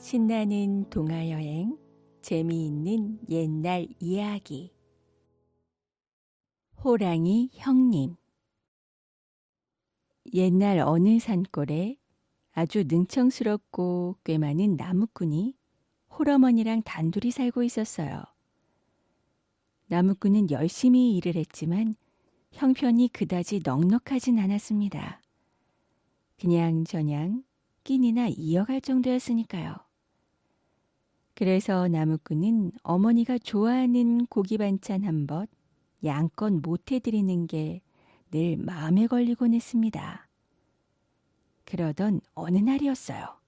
신나는 동화여행, 재미있는 옛날 이야기. 호랑이 형님. 옛날 어느 산골에 아주 능청스럽고 꽤 많은 나무꾼이 홀어머니랑 단둘이 살고 있었어요. 나무꾼은 열심히 일을 했지만 형편이 그다지 넉넉하진 않았습니다. 그냥저냥 끼니나 이어갈 정도였으니까요. 그래서 나무꾼은 어머니가 좋아하는 고기 반찬 한 벗 양껏 못 해드리는 게 늘 마음에 걸리곤 했습니다. 그러던 어느 날이었어요.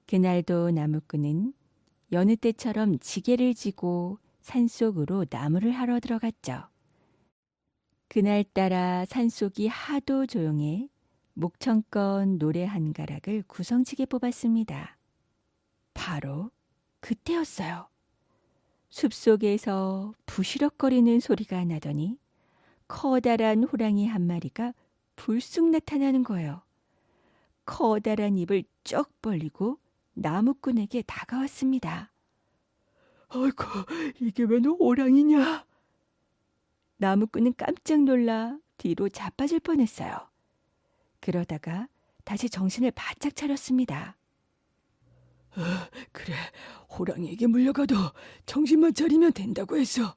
그날도 나무꾼은 여느 때처럼 지게를 지고 산속으로 나무를 하러 들어갔죠. 그날따라 산속이 하도 조용해 목청껏 노래 한 가락을 구성지게 뽑았습니다. 바로 그때였어요. 숲속에서 부시럭거리는 소리가 나더니 커다란 호랑이 한 마리가 불쑥 나타나는 거예요. 커다란 입을 쩍 벌리고 나무꾼에게 다가왔습니다. 아이고, 이게 웬 호랑이냐? 나무꾼은 깜짝 놀라 뒤로 자빠질 뻔했어요. 그러다가 다시 정신을 바짝 차렸습니다. 그래, 호랑이에게 물려가도 정신만 차리면 된다고 했어.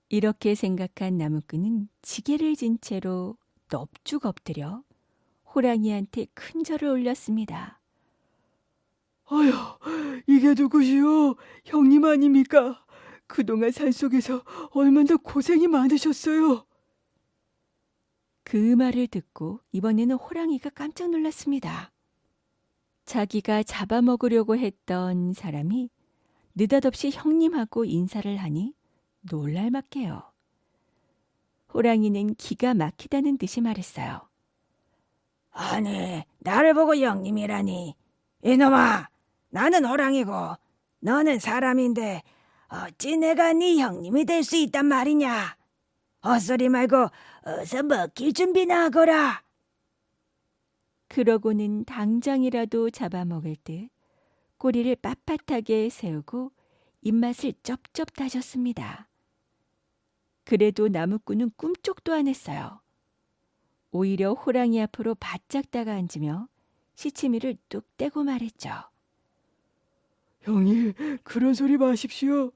이렇게 생각한 나무꾼은 지게를 진 채로 넙죽 엎드려 호랑이한테 큰 절을 올렸습니다. 아휴, 이게 누구시오? 형님 아닙니까? 그동안 산속에서 얼마나 고생이 많으셨어요. 그 말을 듣고 이번에는 호랑이가 깜짝 놀랐습니다. 자기가 잡아먹으려고 했던 사람이 느닷없이 형님하고 인사를 하니 놀랄만해요. 호랑이는 기가 막히다는 듯이 말했어요. 아니, 나를 보고 형님이라니. 이놈아, 나는 호랑이고 너는 사람인데 어찌 내가 네 형님이 될 수 있단 말이냐. 헛소리 말고 어서 먹힐 준비나 하거라. 그러고는 당장이라도 잡아먹을 듯 꼬리를 빳빳하게 세우고 입맛을 쩝쩝 다졌습니다. 그래도 나무꾼은 꿈쩍도 안 했어요. 오히려 호랑이 앞으로 바짝 다가 앉으며 시치미를 뚝 떼고 말했죠. 형님, 그런 소리 마십시오.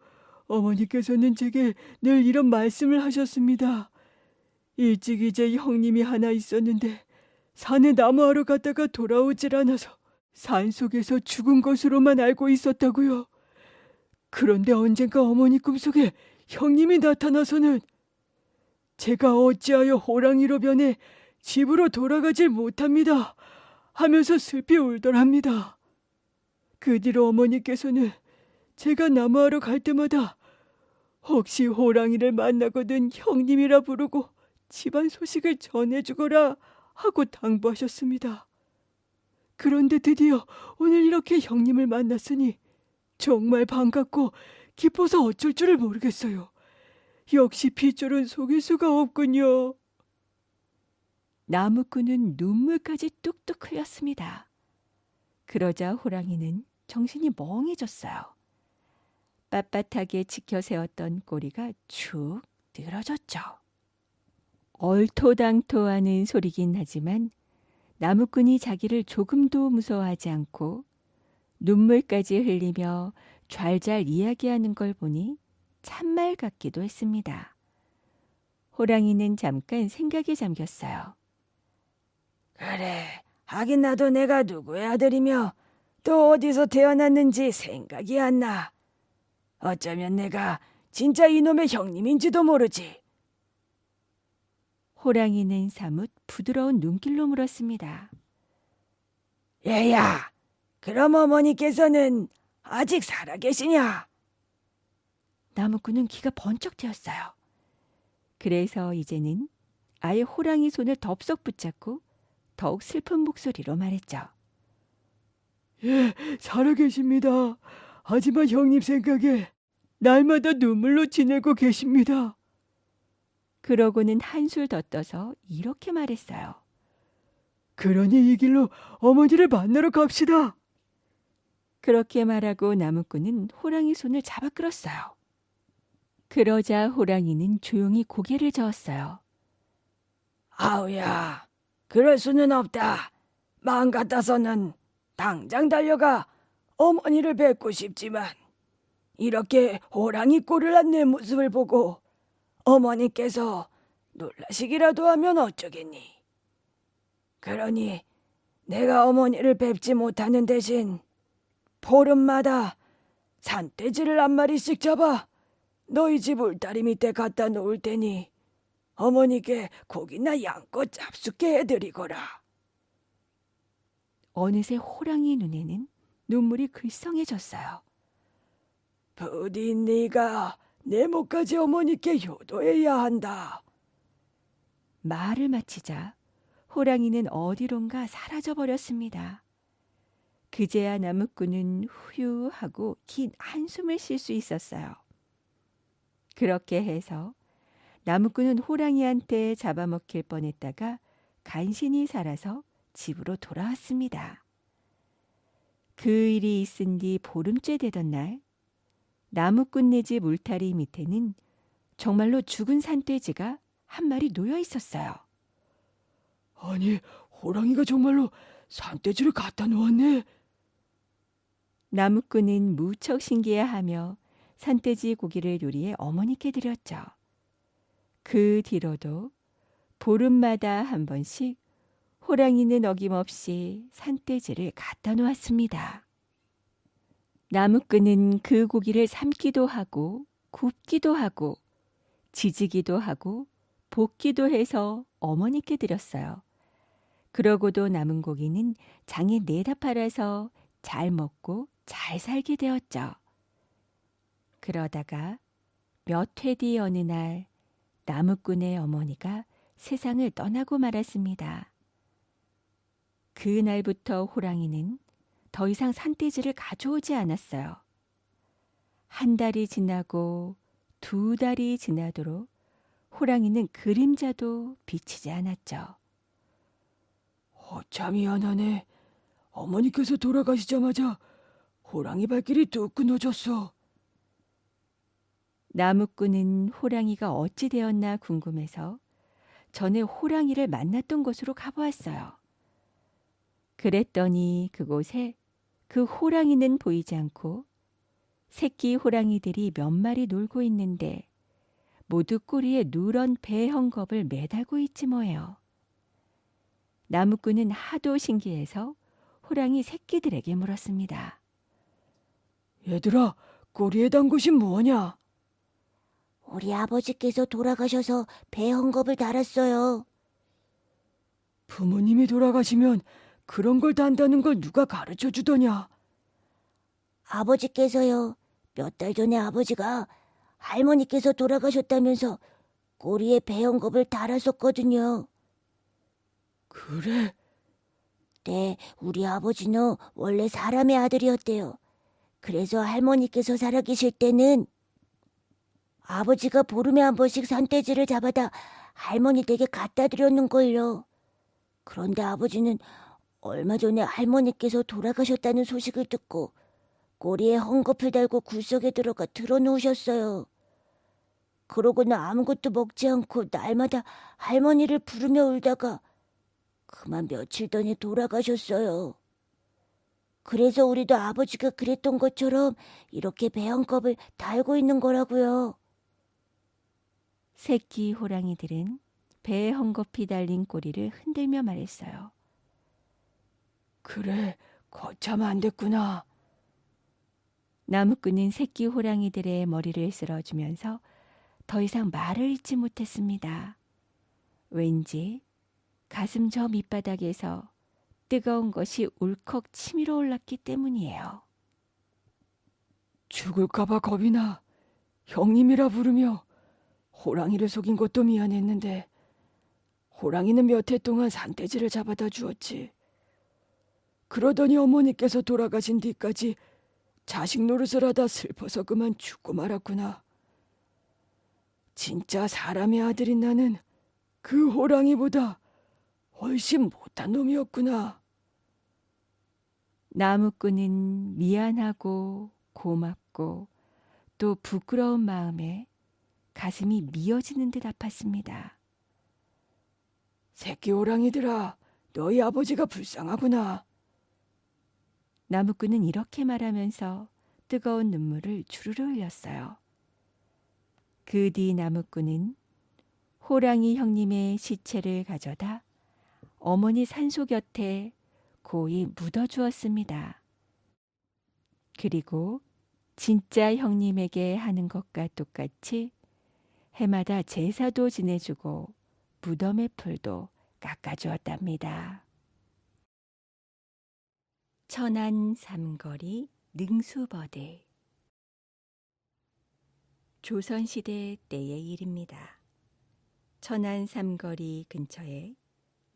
어머니께서는 제게 늘 이런 말씀을 하셨습니다. 일찍 이제 형님이 하나 있었는데 산에 나무하러 갔다가 돌아오질 않아서 산속에서 죽은 것으로만 알고 있었다고요. 그런데 언젠가 어머니 꿈속에 형님이 나타나서는 제가 어찌하여 호랑이로 변해 집으로 돌아가질 못합니다 하면서 슬피 울더랍니다. 그 뒤로 어머니께서는 제가 나무하러 갈 때마다 혹시 호랑이를 만나거든 형님이라 부르고 집안 소식을 전해주거라 하고 당부하셨습니다. 그런데 드디어 오늘 이렇게 형님을 만났으니 정말 반갑고 기뻐서 어쩔 줄을 모르겠어요. 역시 핏줄은 속일 수가 없군요. 나무꾼은 눈물까지 뚝뚝 흘렸습니다. 그러자 호랑이는 정신이 멍해졌어요. 빳빳하게 지켜 세웠던 꼬리가 축 늘어졌죠. 얼토당토하는 소리긴 하지만 나무꾼이 자기를 조금도 무서워하지 않고 눈물까지 흘리며 좔좔 이야기하는 걸 보니 참말 같기도 했습니다. 호랑이는 잠깐 생각에 잠겼어요. 그래, 하긴 나도 내가 누구의 아들이며 또 어디서 태어났는지 생각이 안 나. 어쩌면 내가 진짜 이놈의 형님인지도 모르지. 호랑이는 사뭇 부드러운 눈길로 물었습니다. 얘야, 그럼 어머니께서는 아직 살아계시냐? 나무꾼은 귀가 번쩍 트였어요. 그래서 이제는 아예 호랑이 손을 덥석 붙잡고 더욱 슬픈 목소리로 말했죠. 예, 살아계십니다. 하지만 형님 생각에 날마다 눈물로 지내고 계십니다. 그러고는 한술 더 떠서 이렇게 말했어요. 그러니 이 길로 어머니를 만나러 갑시다. 그렇게 말하고 나무꾼은 호랑이 손을 잡아 끌었어요. 그러자 호랑이는 조용히 고개를 저었어요. 아우야, 그럴 수는 없다. 마음 같아서는 당장 달려가 어머니를 뵙고 싶지만 이렇게 호랑이 꼴을 한 내 모습을 보고 어머니께서 놀라시기라도 하면 어쩌겠니? 그러니 내가 어머니를 뵙지 못하는 대신 보름마다 산돼지를 한 마리씩 잡아 너희 집 울타리 밑에 갖다 놓을 테니 어머니께 고기나 양껏 잡숫게 해드리거라. 어느새 호랑이 눈에는 눈물이 글썽해졌어요. 부디 네가 내 목까지 어머니께 효도해야 한다. 말을 마치자 호랑이는 어디론가 사라져버렸습니다. 그제야 나무꾼은 후유 하고 긴 한숨을 쉴 수 있었어요. 그렇게 해서 나무꾼은 호랑이한테 잡아먹힐 뻔했다가 간신히 살아서 집으로 돌아왔습니다. 그 일이 있은 뒤 보름째 되던 날 나무꾼네 집 울타리 밑에는 정말로 죽은 산돼지가 한 마리 놓여 있었어요. 아니, 호랑이가 정말로 산돼지를 갖다 놓았네. 나무꾼은 무척 신기해하며 산돼지 고기를 요리해 어머니께 드렸죠. 그 뒤로도 보름마다 한 번씩 호랑이는 어김없이 산돼지를 갖다 놓았습니다. 나무꾼은 그 고기를 삶기도 하고 굽기도 하고 지지기도 하고 볶기도 해서 어머니께 드렸어요. 그러고도 남은 고기는 장에 내다 팔아서 잘 먹고 잘 살게 되었죠. 그러다가 몇 해 뒤 어느 날 나무꾼의 어머니가 세상을 떠나고 말았습니다. 그날부터 호랑이는 더 이상 산돼지를 가져오지 않았어요. 한 달이 지나고 두 달이 지나도록 호랑이는 그림자도 비치지 않았죠. 참 미안하네. 어머니께서 돌아가시자마자 호랑이 발길이 뚝 끊어졌어. 나무꾼은 호랑이가 어찌 되었나 궁금해서 전에 호랑이를 만났던 곳으로 가보았어요. 그랬더니 그곳에 그 호랑이는 보이지 않고 새끼 호랑이들이 몇 마리 놀고 있는데 모두 꼬리에 누런 배 헝겊을 매달고 있지 뭐예요. 나무꾼은 하도 신기해서 호랑이 새끼들에게 물었습니다. 얘들아, 꼬리에 단 것이 뭐냐? 우리 아버지께서 돌아가셔서 배 헝겊을 달았어요. 부모님이 돌아가시면 그런 걸 단다는 걸 누가 가르쳐 주더냐? 아버지께서요. 몇 달 전에 아버지가 할머니께서 돌아가셨다면서 꼬리에 배 헝겊을 달았었거든요. 그래? 네, 우리 아버지는 원래 사람의 아들이었대요. 그래서 할머니께서 살아계실 때는 아버지가 보름에 한 번씩 산돼지를 잡아다 할머니 댁에 갖다 드렸는걸요. 그런데 아버지는 얼마 전에 할머니께서 돌아가셨다는 소식을 듣고 꼬리에 헝겊을 달고 굴속에 들어가 드러누우셨어요. 그러고는 아무것도 먹지 않고 날마다 할머니를 부르며 울다가 그만 며칠 전에 돌아가셨어요. 그래서 우리도 아버지가 그랬던 것처럼 이렇게 배 헝겊을 달고 있는 거라고요. 새끼 호랑이들은 배에 헝겊이 달린 꼬리를 흔들며 말했어요. 그래, 거참 안 됐구나. 나무꾼은 새끼 호랑이들의 머리를 쓸어주면서 더 이상 말을 잇지 못했습니다. 왠지 가슴 저 밑바닥에서 뜨거운 것이 울컥 치밀어 올랐기 때문이에요. 죽을까봐 겁이 나. 형님이라 부르며 호랑이를 속인 것도 미안했는데 호랑이는 몇 해 동안 산돼지를 잡아다 주었지. 그러더니 어머니께서 돌아가신 뒤까지 자식 노릇을 하다 슬퍼서 그만 죽고 말았구나. 진짜 사람의 아들인 나는 그 호랑이보다 훨씬 못한 놈이었구나. 나무꾼은 미안하고 고맙고 또 부끄러운 마음에 가슴이 미어지는 듯 아팠습니다. 새끼 호랑이들아, 너희 아버지가 불쌍하구나. 나무꾼은 이렇게 말하면서 뜨거운 눈물을 주르르 흘렸어요. 그 뒤 나무꾼은 호랑이 형님의 시체를 가져다 어머니 산소 곁에 고이 묻어주었습니다. 그리고 진짜 형님에게 하는 것과 똑같이 해마다 제사도 지내주고 무덤의 풀도 깎아주었답니다. 천안 삼거리 능수버들. 조선시대 때의 일입니다. 천안 삼거리 근처에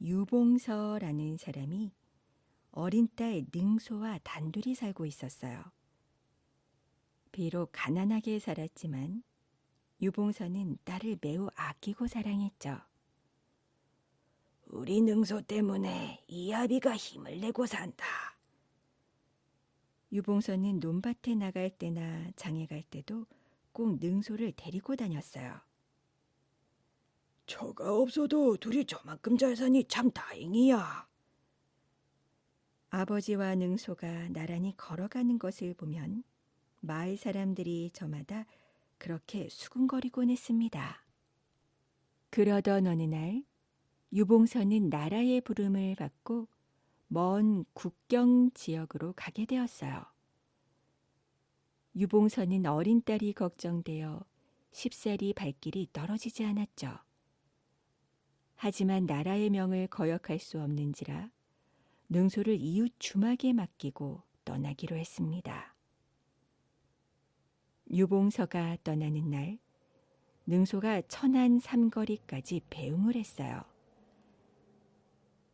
유봉서라는 사람이 어린 딸 능소와 단둘이 살고 있었어요. 비록 가난하게 살았지만 유봉서는 딸을 매우 아끼고 사랑했죠. 우리 능소 때문에 이 아비가 힘을 내고 산다. 유봉서는 논밭에 나갈 때나 장에 갈 때도 꼭 능소를 데리고 다녔어요. 저가 없어도 둘이 저만큼 잘 사니 참 다행이야. 아버지와 능소가 나란히 걸어가는 것을 보면 마을 사람들이 저마다 그렇게 수군거리곤 했습니다. 그러던 어느 날 유봉서는 나라의 부름을 받고 먼 국경 지역으로 가게 되었어요. 유봉서는 어린 딸이 걱정되어 쉽사리 발길이 떨어지지 않았죠. 하지만 나라의 명을 거역할 수 없는지라 능소를 이웃 주막에 맡기고 떠나기로 했습니다. 유봉서가 떠나는 날 능소가 천안 삼거리까지 배웅을 했어요.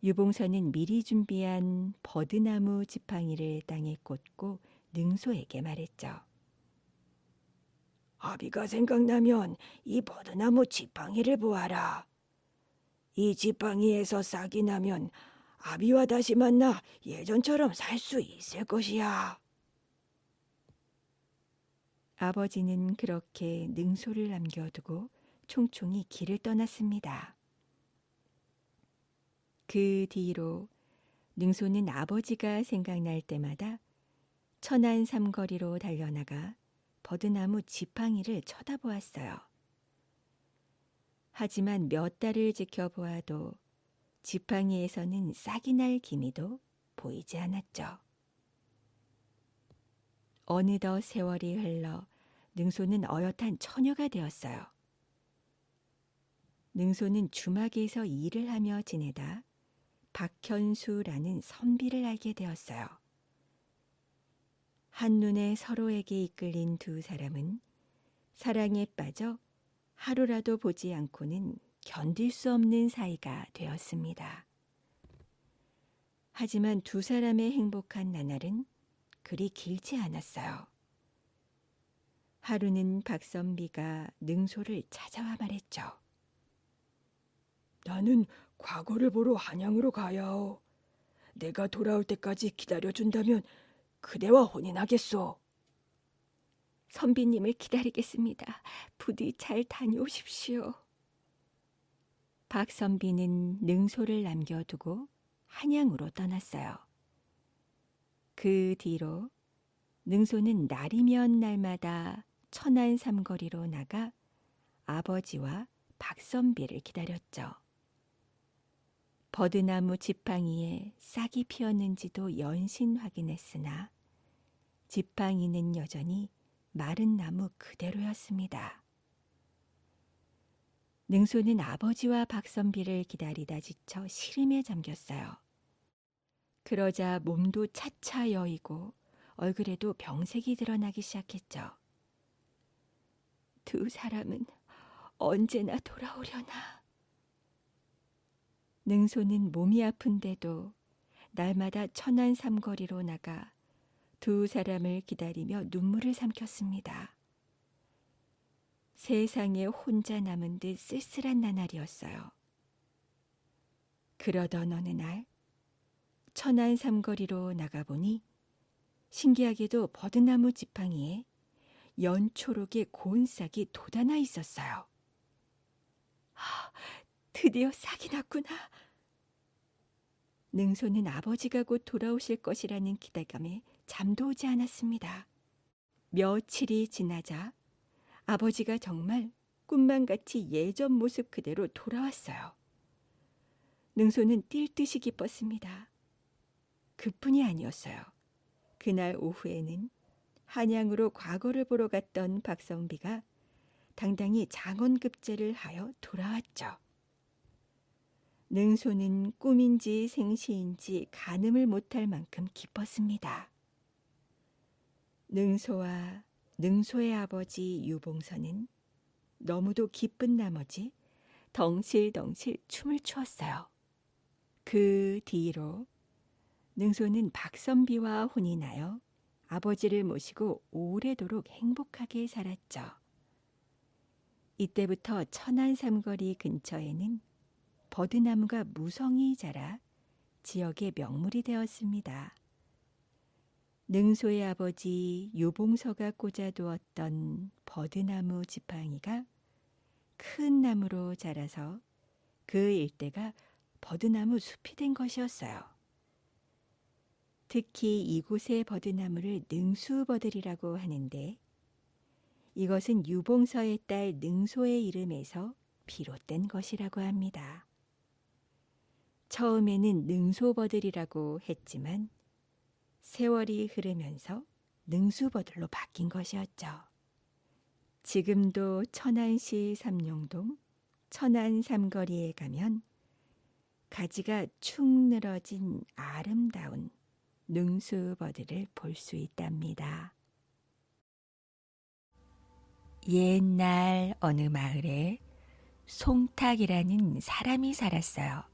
유봉서는 미리 준비한 버드나무 지팡이를 땅에 꽂고 능소에게 말했죠. 아비가 생각나면 이 버드나무 지팡이를 보아라. 이 지팡이에서 싹이 나면 아비와 다시 만나 예전처럼 살 수 있을 것이야. 아버지는 그렇게 능소를 남겨두고 총총히 길을 떠났습니다. 그 뒤로 능소는 아버지가 생각날 때마다 천안 삼거리로 달려나가 버드나무 지팡이를 쳐다보았어요. 하지만 몇 달을 지켜보아도 지팡이에서는 싹이 날 기미도 보이지 않았죠. 어느덧 세월이 흘러 능소는 어엿한 처녀가 되었어요. 능소는 주막에서 일을 하며 지내다 박현수라는 선비를 알게 되었어요. 한눈에 서로에게 이끌린 두 사람은 사랑에 빠져 하루라도 보지 않고는 견딜 수 없는 사이가 되었습니다. 하지만 두 사람의 행복한 나날은 그리 길지 않았어요. 하루는 박선비가 능소를 찾아와 말했죠. 나는 과거를 보러 한양으로 가야오. 내가 돌아올 때까지 기다려준다면 그대와 혼인하겠소. 선비님을 기다리겠습니다. 부디 잘 다녀오십시오. 박선비는 능소를 남겨두고 한양으로 떠났어요. 그 뒤로 능소는 날이면 날마다 천안 삼거리로 나가 아버지와 박선비를 기다렸죠. 버드나무 지팡이에 싹이 피었는지도 연신 확인했으나 지팡이는 여전히 마른 나무 그대로였습니다. 능소는 아버지와 박선비를 기다리다 지쳐 시름에 잠겼어요. 그러자 몸도 차차 여이고 얼굴에도 병색이 드러나기 시작했죠. 두 사람은 언제나 돌아오려나. 능소는 몸이 아픈데도 날마다 천안 삼거리로 나가 두 사람을 기다리며 눈물을 삼켰습니다. 세상에 혼자 남은 듯 쓸쓸한 나날이었어요. 그러던 어느 날 천안 삼거리로 나가보니 신기하게도 버드나무 지팡이에 연초록의 고운 싹이 돋아나 있었어요. 드디어 싹이 났구나. 능소는 아버지가 곧 돌아오실 것이라는 기대감에 잠도 오지 않았습니다. 며칠이 지나자 아버지가 정말 꿈만 같이 예전 모습 그대로 돌아왔어요. 능소는 뛸 듯이 기뻤습니다. 그뿐이 아니었어요. 그날 오후에는 한양으로 과거를 보러 갔던 박선비가 당당히 장원급제를 하여 돌아왔죠. 능소는 꿈인지 생시인지 가늠을 못할 만큼 기뻤습니다. 능소와 능소의 아버지 유봉서는 너무도 기쁜 나머지 덩실덩실 춤을 추었어요. 그 뒤로 능소는 박선비와 혼이 나여 아버지를 모시고 오래도록 행복하게 살았죠. 이때부터 천안 삼거리 근처에는 버드나무가 무성히 자라 지역의 명물이 되었습니다. 능소의 아버지 유봉서가 꽂아두었던 버드나무 지팡이가 큰 나무로 자라서 그 일대가 버드나무 숲이 된 것이었어요. 특히 이곳의 버드나무를 능수버들이라고 하는데 이것은 유봉서의 딸 능소의 이름에서 비롯된 것이라고 합니다. 처음에는 능소버들이라고 했지만 세월이 흐르면서 능수버들로 바뀐 것이었죠. 지금도 천안시 삼룡동 천안 삼거리에 가면 가지가 축 늘어진 아름다운 능수버들을 볼 수 있답니다. 옛날 어느 마을에 송탁이라는 사람이 살았어요.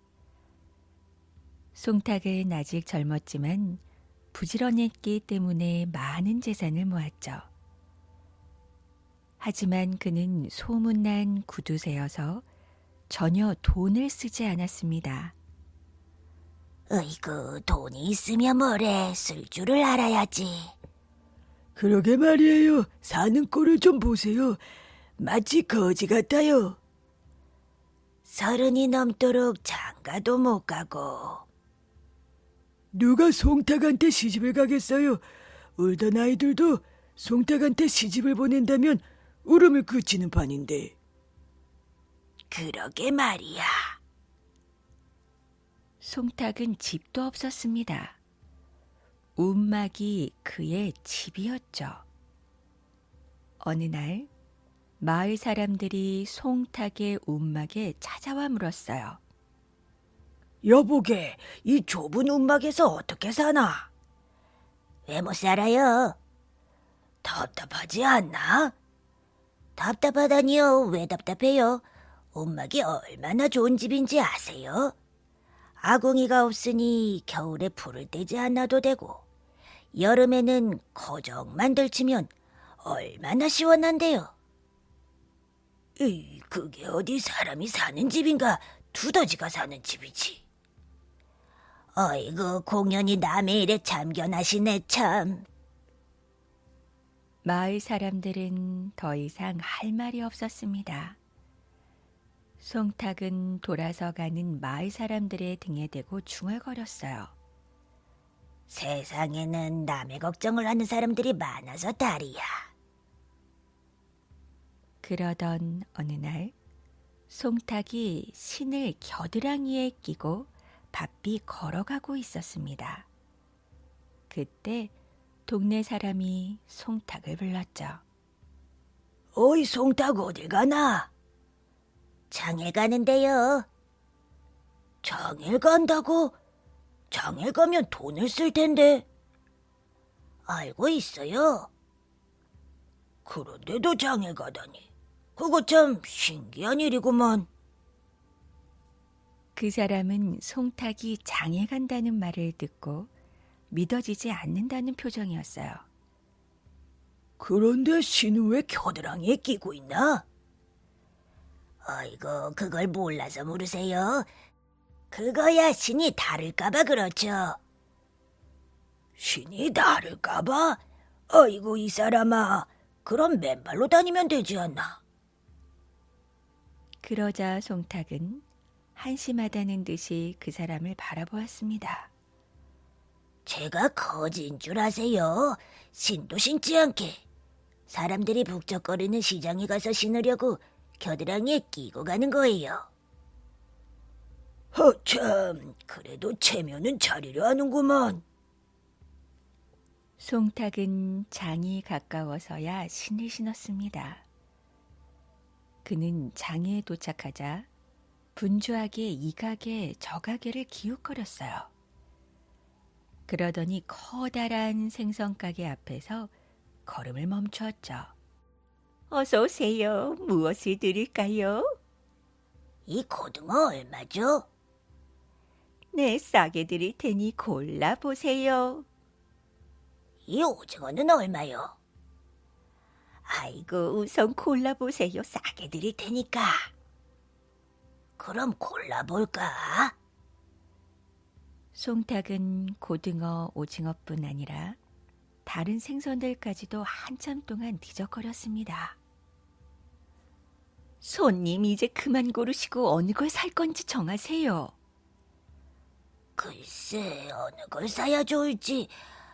송탁은 아직 젊었지만 부지런했기 때문에 많은 재산을 모았죠. 하지만 그는 소문난 구두쇠여서 전혀 돈을 쓰지 않았습니다. 어이구, 돈이 있으면 뭐래. 쓸 줄을 알아야지. 그러게 말이에요. 사는 꼴을 좀 보세요. 마치 거지 같아요. 30이 넘도록 장가도 못 가고. 누가 송탁한테 시집을 가겠어요? 울던 아이들도 송탁한테 시집을 보낸다면 울음을 그치는 판인데. 그러게 말이야. 송탁은 집도 없었습니다. 움막이 그의 집이었죠. 어느 날 마을 사람들이 송탁의 움막에 찾아와 물었어요. 여보게, 이 좁은 움막에서 어떻게 사나? 왜 못 살아요? 답답하지 않나? 답답하다니요. 왜 답답해요? 움막이 얼마나 좋은 집인지 아세요? 아궁이가 없으니 겨울에 불을 떼지 않아도 되고 여름에는 거적만 들치면 얼마나 시원한데요. 그게 어디 사람이 사는 집인가? 두더지가 사는 집이지. 어이구, 공연히 남의 일에 참견하시네 참. 마을 사람들은 더 이상 할 말이 없었습니다. 송탁은 돌아서 가는 마을 사람들의 등에 대고 중얼거렸어요. 세상에는 남의 걱정을 하는 사람들이 많아서 다리야. 그러던 어느 날 송탁이 신을 겨드랑이에 끼고 바삐 걸어가고 있었습니다. 그때 동네 사람이 송탁을 불렀죠. 어이, 송탁 어딜 가나? 장에 가는데요. 장일 간다고? 장일 가면 돈을 쓸 텐데. 알고 있어요. 그런데도 장일 가다니. 그거 참 신기한 일이구먼. 그 사람은 송탁이 장에 간다는 말을 듣고 믿어지지 않는다는 표정이었어요. 그런데 신은 왜 겨드랑이에 끼고 있나? 어이구, 그걸 몰라서 물으세요. 그거야 신이 다를까봐 그렇죠. 신이 다를까봐? 어이구 이 사람아, 그럼 맨발로 다니면 되지 않나? 그러자 송탁은 한심하다는 듯이 그 사람을 바라보았습니다. 제가 거지인 줄 아세요? 신도 신지 않게. 사람들이 북적거리는 시장에 가서 신으려고 겨드랑이에 끼고 가는 거예요. 허참, 그래도 체면은 차리려 하는구먼. 송탁은 장이 가까워서야 신을 신었습니다. 그는 장에 도착하자 분주하게 이 가게 저 가게를 기웃거렸어요. 그러더니 커다란 생선가게 앞에서 걸음을 멈추었죠. 어서 오세요. 무엇을 드릴까요? 이 고등어 얼마죠? 네, 싸게 드릴 테니 골라보세요. 이 오징어는 얼마요? 아이고, 우선 골라보세요. 싸게 드릴 테니까. 그럼 골라볼까? 송탁은 고등어, 오징어뿐 아니라 다른 생선들까지도 한참 동안 뒤적거렸습니다. 손님, 이제 그만 고르시고 어느 걸 살 건지 정하세요. 글쎄, 어느 걸 사야 좋을지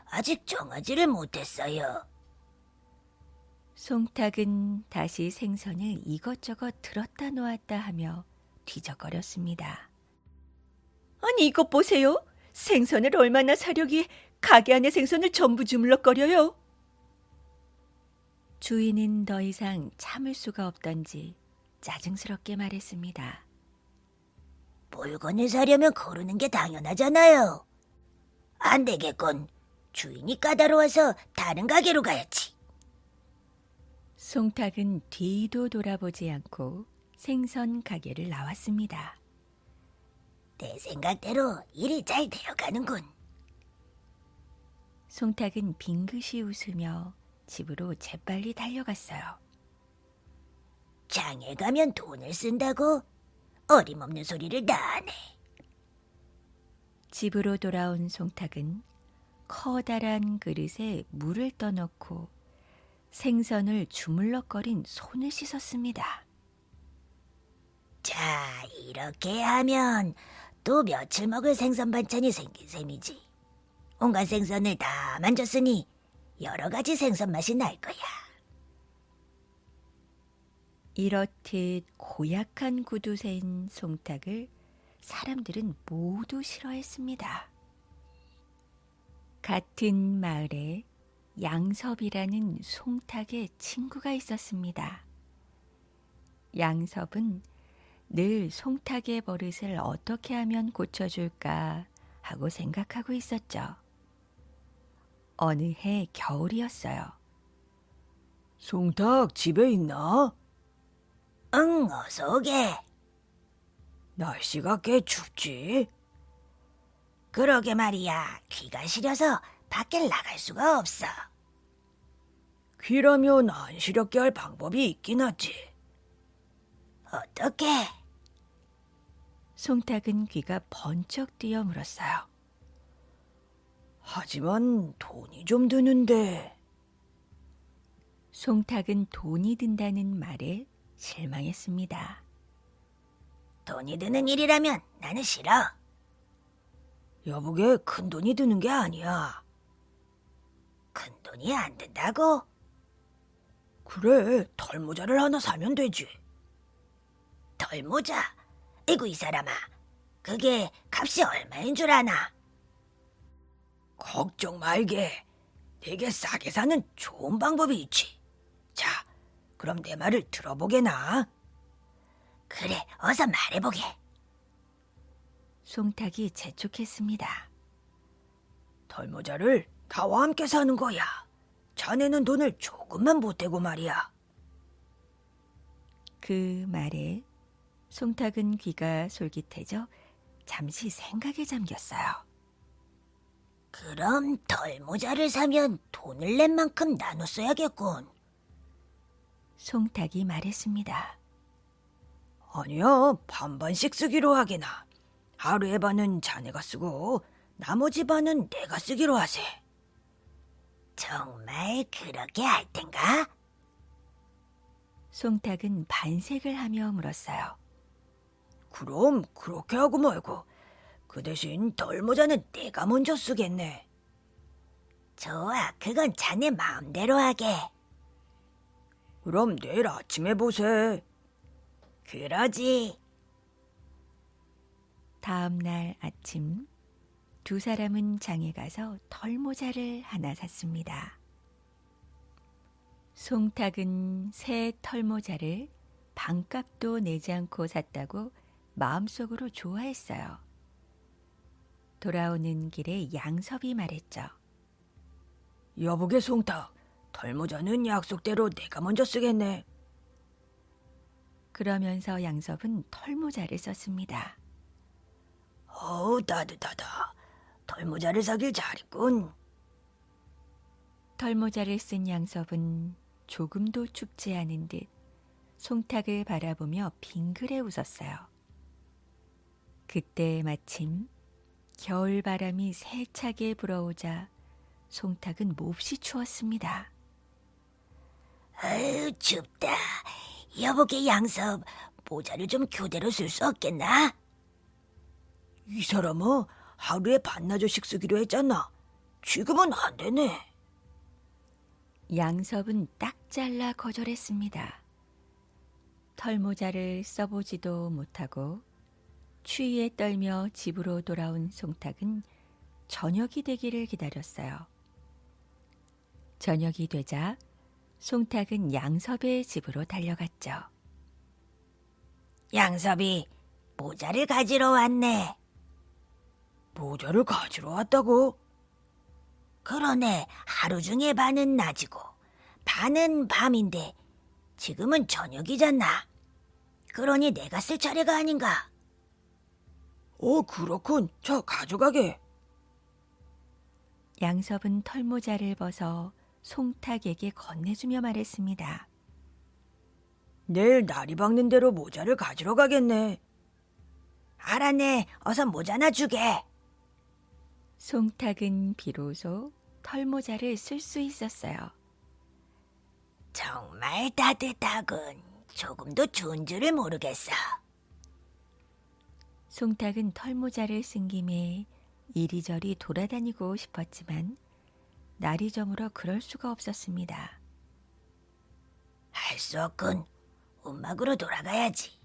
아직 정하지를 못했어요. 송탁은 다시 생선을 이것저것 들었다 놓았다 하며 뒤적거렸습니다. 아니, 이것 보세요. 생선을 얼마나 사려기에 가게 안에 생선을 전부 주물럭거려요. 주인은 더 이상 참을 수가 없던지 짜증스럽게 말했습니다. 물건을 사려면 고르는 게 당연하잖아요. 안 되겠군. 주인이 까다로워서 다른 가게로 가야지. 송탁은 뒤도 돌아보지 않고 생선 가게를 나왔습니다. 내 생각대로 일이 잘 되어가는군. 송탁은 빙긋이 웃으며 집으로 재빨리 달려갔어요. 장에 가면 돈을 쓴다고? 어림없는 소리를 다 하네. 집으로 돌아온 송탁은 커다란 그릇에 물을 떠넣고 생선을 주물럭거린 손을 씻었습니다. 자, 이렇게 하면 또 며칠 먹을 생선 반찬이 생긴 셈이지. 온갖 생선을 다 만졌으니 여러 가지 생선 맛이 날 거야. 이렇듯 고약한 구두쇠인 송탁을 사람들은 모두 싫어했습니다. 같은 마을에 양섭이라는 송탁의 친구가 있었습니다. 양섭은 늘 송탁의 버릇을 어떻게 하면 고쳐줄까 하고 생각하고 있었죠. 어느 해 겨울이었어요. 송탁 집에 있나? 응, 어서 오게. 날씨가 꽤 춥지? 그러게 말이야. 귀가 시려서 밖에 나갈 수가 없어. 귀라면 안 시렵게 할 방법이 있긴 하지. 어떻게? 송탁은 귀가 번쩍 뛰어 물었어요. 하지만 돈이 좀 드는데. 송탁은 돈이 든다는 말에 실망했습니다. 돈이 드는 일이라면 나는 싫어. 여보게 큰 돈이 드는 게 아니야. 큰 돈이 안 든다고? 그래, 털모자를 하나 사면 되지. 털모자? 이구 이 사람아. 그게 값이 얼마인 줄 아나? 걱정 말게. 되게 싸게 사는 좋은 방법이 있지. 자, 그럼 내 말을 들어보게나. 그래, 어서 말해보게. 송탁이 재촉했습니다. 털모자를 나와 함께 사는 거야. 자네는 돈을 조금만 보태고 말이야. 그 말에 송탁은 귀가 솔깃해져 잠시 생각에 잠겼어요. 그럼 털모자를 사면 돈을 낸 만큼 나눠 써야겠군. 송탁이 말했습니다. 아니야, 반반씩 쓰기로 하게나. 하루에 반은 자네가 쓰고 나머지 반은 내가 쓰기로 하세. 정말 그렇게 할 텐가? 송탁은 반색을 하며 물었어요. 그럼 그렇게 하고 말고 그 대신 덜모자는 내가 먼저 쓰겠네. 좋아, 그건 자네 마음대로 하게. 그럼 내일 아침에 보세. 그러지. 다음 날 아침 두 사람은 장에 가서 털모자를 하나 샀습니다. 송탁은 새 털모자를 반값도 내지 않고 샀다고 마음속으로 좋아했어요. 돌아오는 길에 양섭이 말했죠. 여보게 송탁, 덜모자는 약속대로 내가 먼저 쓰겠네. 그러면서 양섭은 털모자를 썼습니다. 어우, 따뜻하다. 덜모자를 사길 잘했군. 털모자를 쓴 양섭은 조금도 춥지 않은 듯 송탁을 바라보며 빙그레 웃었어요. 그때 마침 겨울바람이 세차게 불어오자 송탁은 몹시 추웠습니다. 아유, 춥다. 여보게 양섭, 모자를 좀 교대로 쓸 수 없겠나? 이 사람아, 하루에 반나절씩 쓰기로 했잖아. 지금은 안 되네. 양섭은 딱 잘라 거절했습니다. 털모자를 써보지도 못하고 추위에 떨며 집으로 돌아온 송탁은 저녁이 되기를 기다렸어요. 저녁이 되자 송탁은 양섭의 집으로 달려갔죠. 양섭이 모자를 가지러 왔네. 모자를 가지러 왔다고? 그러네, 하루 중에 반은 낮이고 반은 밤인데 지금은 저녁이잖아. 그러니 내가 쓸 차례가 아닌가? 그렇군. 자, 가져가게. 양섭은 털모자를 벗어 송탁에게 건네주며 말했습니다. 내일 날이 밝는 대로 모자를 가지러 가겠네. 알았네, 어서 모자나 주게. 송탁은 비로소 털모자를 쓸 수 있었어요. 정말 따뜻하군. 조금도 추운 줄을 모르겠어. 송탁은 털모자를 쓴 김에 이리저리 돌아다니고 싶었지만 날이 저물어 그럴 수가 없었습니다. 할 수 없군. 움막으로 돌아가야지.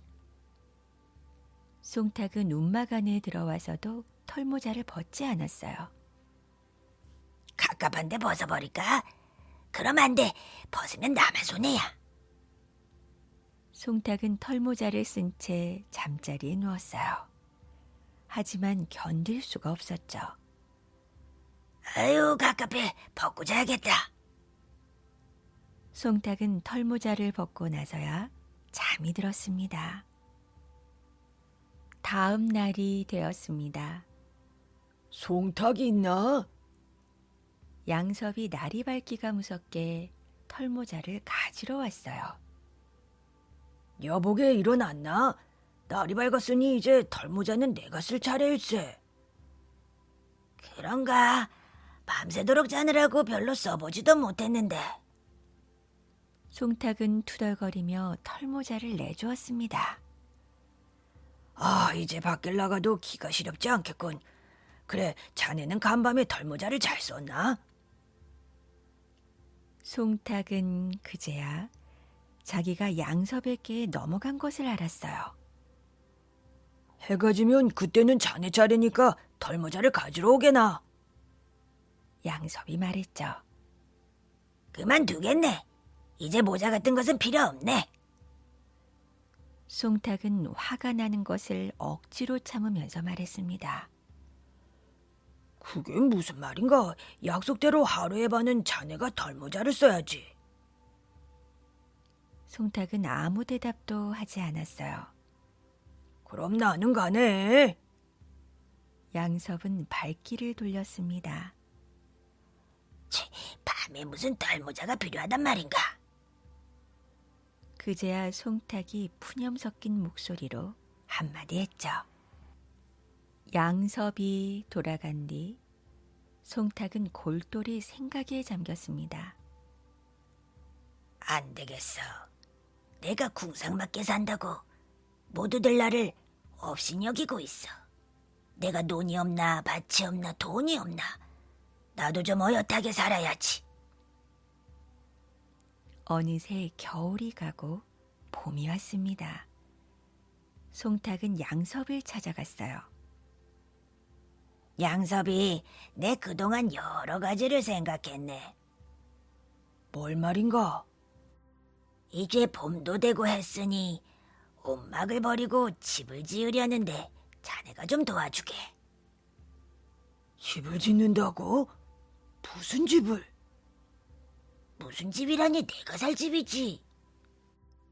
송탁은 움막 안에 들어와서도 털모자를 벗지 않았어요. 갑갑한데 벗어버릴까? 그럼 안 돼. 벗으면 나만 손해야. 송탁은 털모자를 쓴 채 잠자리에 누웠어요. 하지만 견딜 수가 없었죠. 아유, 갑갑해. 벗고 자야겠다. 송탁은 털모자를 벗고 나서야 잠이 들었습니다. 다음 날이 되었습니다. 송탁이 있나? 양섭이 날이 밝기가 무섭게 털모자를 가지러 왔어요. 여보게 일어났나? 날이 밝았으니 이제 덜모자는 내가 쓸 차례일세. 그런가? 밤새도록 자느라고 별로 써보지도 못했는데. 송탁은 투덜거리며 털모자를 내주었습니다. 아, 이제 밖을 나가도 기가 시렵지 않겠군. 그래, 자네는 간밤에 덜모자를 잘 썼나? 송탁은 그제야 자기가 양섭에게 넘어간 것을 알았어요. 해가 지면 그때는 자네 차례니까 덜모자를 가지러 오게나. 양섭이 말했죠. 그만두겠네. 이제 모자 같은 것은 필요 없네. 송탁은 화가 나는 것을 억지로 참으면서 말했습니다. 그게 무슨 말인가? 약속대로 하루에 반은 자네가 덜모자를 써야지. 송탁은 아무 대답도 하지 않았어요. 그럼 나는 가네. 양섭은 발길을 돌렸습니다. 밤에 무슨 덜모자가 필요하단 말인가? 그제야 송탁이 푸념 섞인 목소리로 한마디 했죠. 양섭이 돌아간 뒤 송탁은 골똘히 생각에 잠겼습니다. 안 되겠어. 내가 궁상맞게 산다고 모두들 나를 업신여기고 있어. 내가 논이 없나 밭이 없나 돈이 없나 나도 좀 어엿하게 살아야지. 어느새 겨울이 가고 봄이 왔습니다. 송탁은 양섭을 찾아갔어요. 양섭이 내 그동안 여러 가지를 생각했네. 뭘 말인가? 이제 봄도 되고 했으니 옷막을 버리고 집을 지으려는데 자네가 좀 도와주게. 집을 짓는다고? 무슨 집을? 무슨 집이라니 내가 살 집이지.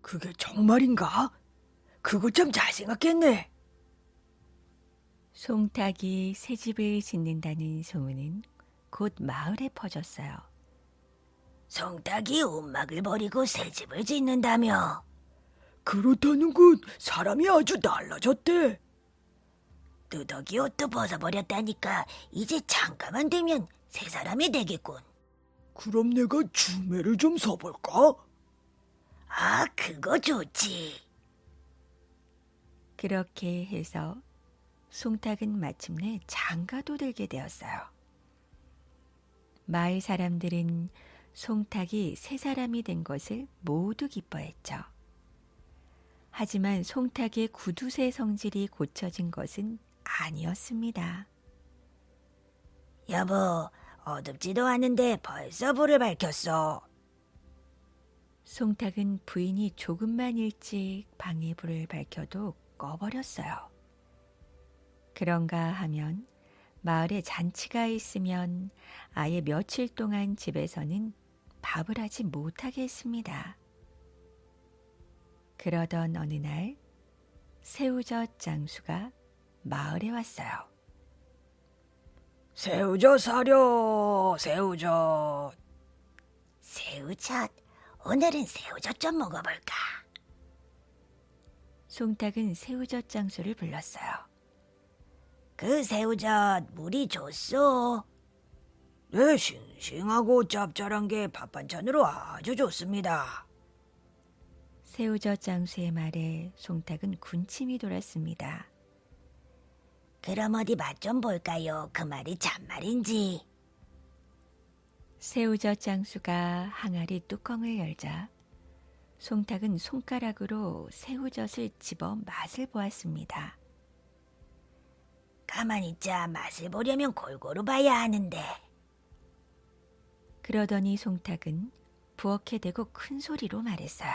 그게 정말인가? 그거 참 잘 생각했네. 송탁이 새 집을 짓는다는 소문은 곧 마을에 퍼졌어요. 송탁이 옷막을 버리고 새 집을 짓는다며. 그렇다는 건 사람이 아주 달라졌대. 누더기 옷도 벗어버렸다니까 이제 잠깐만 되면 새 사람이 되겠군. 그럼 내가 주매를 좀 서볼까? 아, 그거 좋지. 그렇게 해서 송탁은 마침내 장가도 들게 되었어요. 마을 사람들은 송탁이 새 사람이 된 것을 모두 기뻐했죠. 하지만 송탁의 구두쇠 성질이 고쳐진 것은 아니었습니다. 여보, 어둡지도 않은데 벌써 불을 밝혔어. 송탁은 부인이 조금만 일찍 방에 불을 밝혀도 꺼버렸어요. 그런가 하면 마을에 잔치가 있으면 아예 며칠 동안 집에서는 밥을 하지 못하게 했습니다. 그러던 어느 날 새우젓 장수가 마을에 왔어요. 새우젓 사려, 새우젓. 새우젓, 오늘은 새우젓 좀 먹어볼까? 송탁은 새우젓 장수를 불렀어요. 그 새우젓 물이 좋소. 네, 싱싱하고 짭짤한 게 밥 반찬으로 아주 좋습니다. 새우젓 장수의 말에 송탁은 군침이 돌았습니다. 그럼 어디 맛 좀 볼까요? 그 말이 참말인지. 새우젓 장수가 항아리 뚜껑을 열자 송탁은 손가락으로 새우젓을 집어 맛을 보았습니다. 가만히 있자. 맛을 보려면 골고루 봐야 하는데. 그러더니 송탁은 부엌에 대고 큰 소리로 말했어요.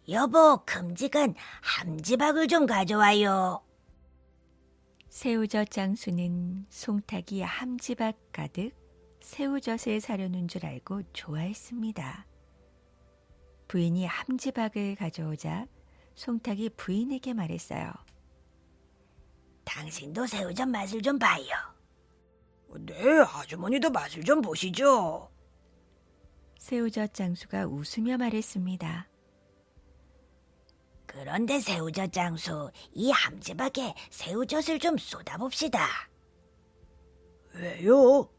여보, 큼직한 함지박을 좀 가져와요. 새우젓 장수는 송탁이 함지박 가득 새우젓을 사려는 줄 알고 좋아했습니다. 부인이 함지박을 가져오자 송탁이 부인에게 말했어요. 당신도 새우젓 맛을 좀 봐요. 네, 아주머니도 맛을 좀 보시죠. 새우젓 장수가 웃으며 말했습니다. 그런데 새우젓 장수, 이 함지박에 새우젓을 좀 쏟아봅시다. 왜요?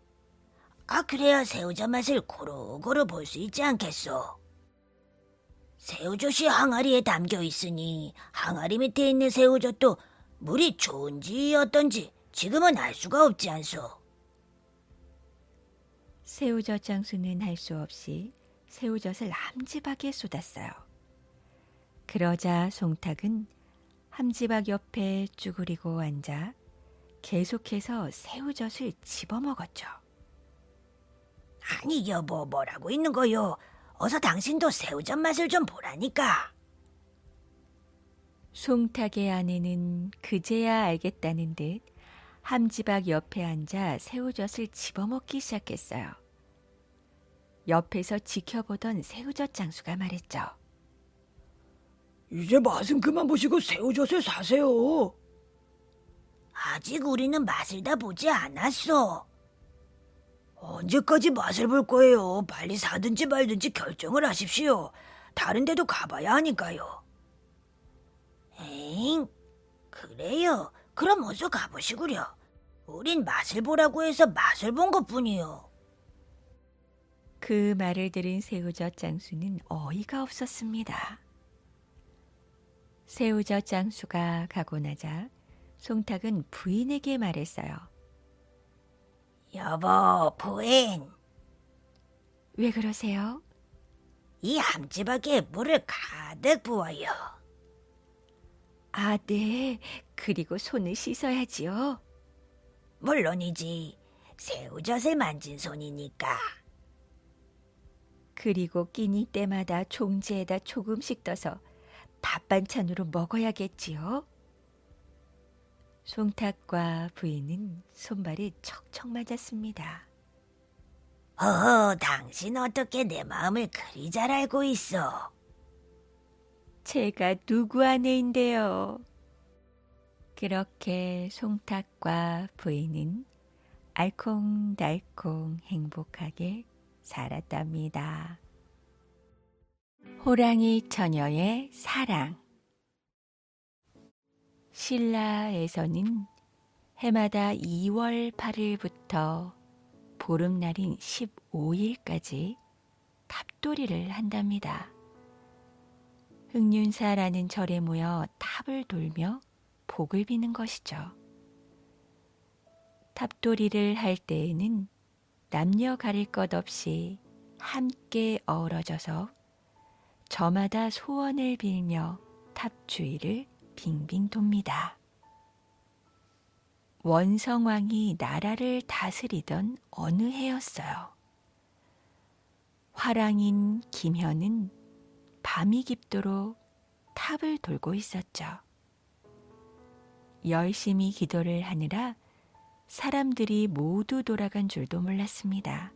아, 그래야 새우젓 맛을 고루고루 볼 수 있지 않겠소? 새우젓이 항아리에 담겨 있으니 항아리 밑에 있는 새우젓도 물이 좋은지 어떤지 지금은 알 수가 없지 않소? 새우젓 장수는 할 수 없이 새우젓을 함지박에 쏟았어요. 그러자 송탁은 함지박 옆에 쭈그리고 앉아 계속해서 새우젓을 집어먹었죠. 아니 여보, 뭐라고 있는 거요? 어서 당신도 새우젓 맛을 좀 보라니까. 송탁의 아내는 그제야 알겠다는 듯 함지박 옆에 앉아 새우젓을 집어먹기 시작했어요. 옆에서 지켜보던 새우젓 장수가 말했죠. 이제 맛은 그만 보시고 새우젓을 사세요. 아직 우리는 맛을 다 보지 않았어. 언제까지 맛을 볼 거예요? 빨리 사든지 말든지 결정을 하십시오. 다른 데도 가봐야 하니까요. 에잉, 그래요. 그럼 어서 가보시구려. 우린 맛을 보라고 해서 맛을 본 것뿐이요. 그 말을 들은 새우젓 장수는 어이가 없었습니다. 새우젓 장수가 가고 나자 송탁은 부인에게 말했어요. 여보, 부인, 왜 그러세요? 이 함지박에 물을 가득 부어요. 아, 네. 그리고 손을 씻어야지요. 물론이지. 새우젓을 만진 손이니까. 그리고 끼니 때마다 종지에다 조금씩 떠서 밥 반찬으로 먹어야겠지요. 송탁과 부인은 손발이 척척 맞았습니다. 허허, 당신 어떻게 내 마음을 그리 잘 알고 있어? 제가 누구 아내인데요. 그렇게 송탁과 부인은 알콩달콩 행복하게 살았답니다. 호랑이 처녀의 사랑. 신라에서는 해마다 2월 8일부터 보름날인 15일까지 탑돌이를 한답니다. 흑륜사라는 절에 모여 탑을 돌며 복을 비는 것이죠. 탑돌이를 할 때에는 남녀 가릴 것 없이 함께 어우러져서 저마다 소원을 빌며 탑 주위를 빙빙 돕니다. 원성왕이 나라를 다스리던 어느 해였어요. 화랑인 김현은 밤이 깊도록 탑을 돌고 있었죠. 열심히 기도를 하느라 사람들이 모두 돌아간 줄도 몰랐습니다.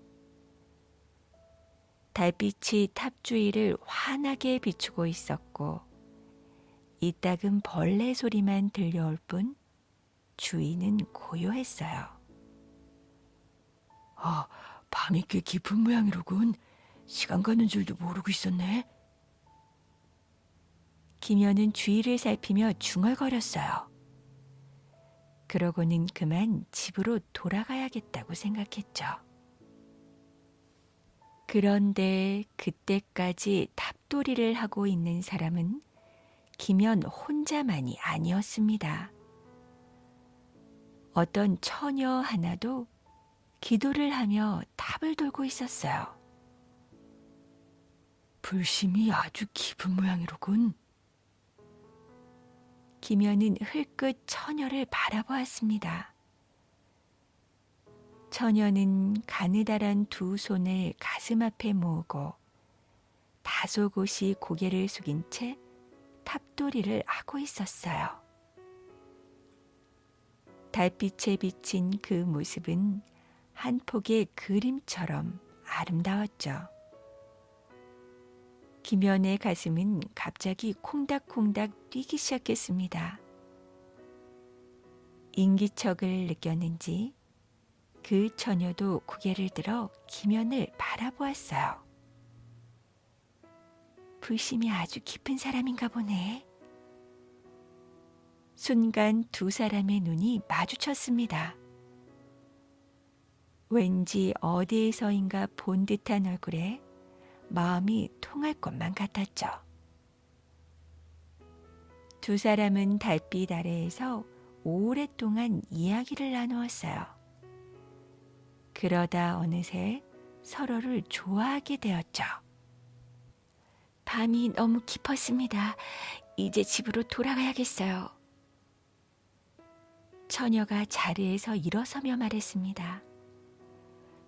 달빛이 탑 주위를 환하게 비추고 있었고 이따금 벌레 소리만 들려올 뿐 주위는 고요했어요. 아, 밤이 꽤 깊은 모양이로군. 시간 가는 줄도 모르고 있었네. 김현은 주위를 살피며 중얼거렸어요. 그러고는 그만 집으로 돌아가야겠다고 생각했죠. 그런데 그때까지 탑돌이를 하고 있는 사람은 김현 혼자만이 아니었습니다. 어떤 처녀 하나도 기도를 하며 탑을 돌고 있었어요. 불심이 아주 깊은 모양이로군. 김현은 흘끗 처녀를 바라보았습니다. 처녀는 가느다란 두 손을 가슴 앞에 모으고 다소곳이 고개를 숙인 채 탑돌이를 하고 있었어요. 달빛에 비친 그 모습은 한 폭의 그림처럼 아름다웠죠. 김연의 가슴은 갑자기 콩닥콩닥 뛰기 시작했습니다. 인기척을 느꼈는지 그 처녀도 고개를 들어 김연을 바라보았어요. 불심이 아주 깊은 사람인가 보네. 순간 두 사람의 눈이 마주쳤습니다. 왠지 어디에서인가 본 듯한 얼굴에 마음이 통할 것만 같았죠. 두 사람은 달빛 아래에서 오랫동안 이야기를 나누었어요. 그러다 어느새 서로를 좋아하게 되었죠. 밤이 너무 깊었습니다. 이제 집으로 돌아가야겠어요. 처녀가 자리에서 일어서며 말했습니다.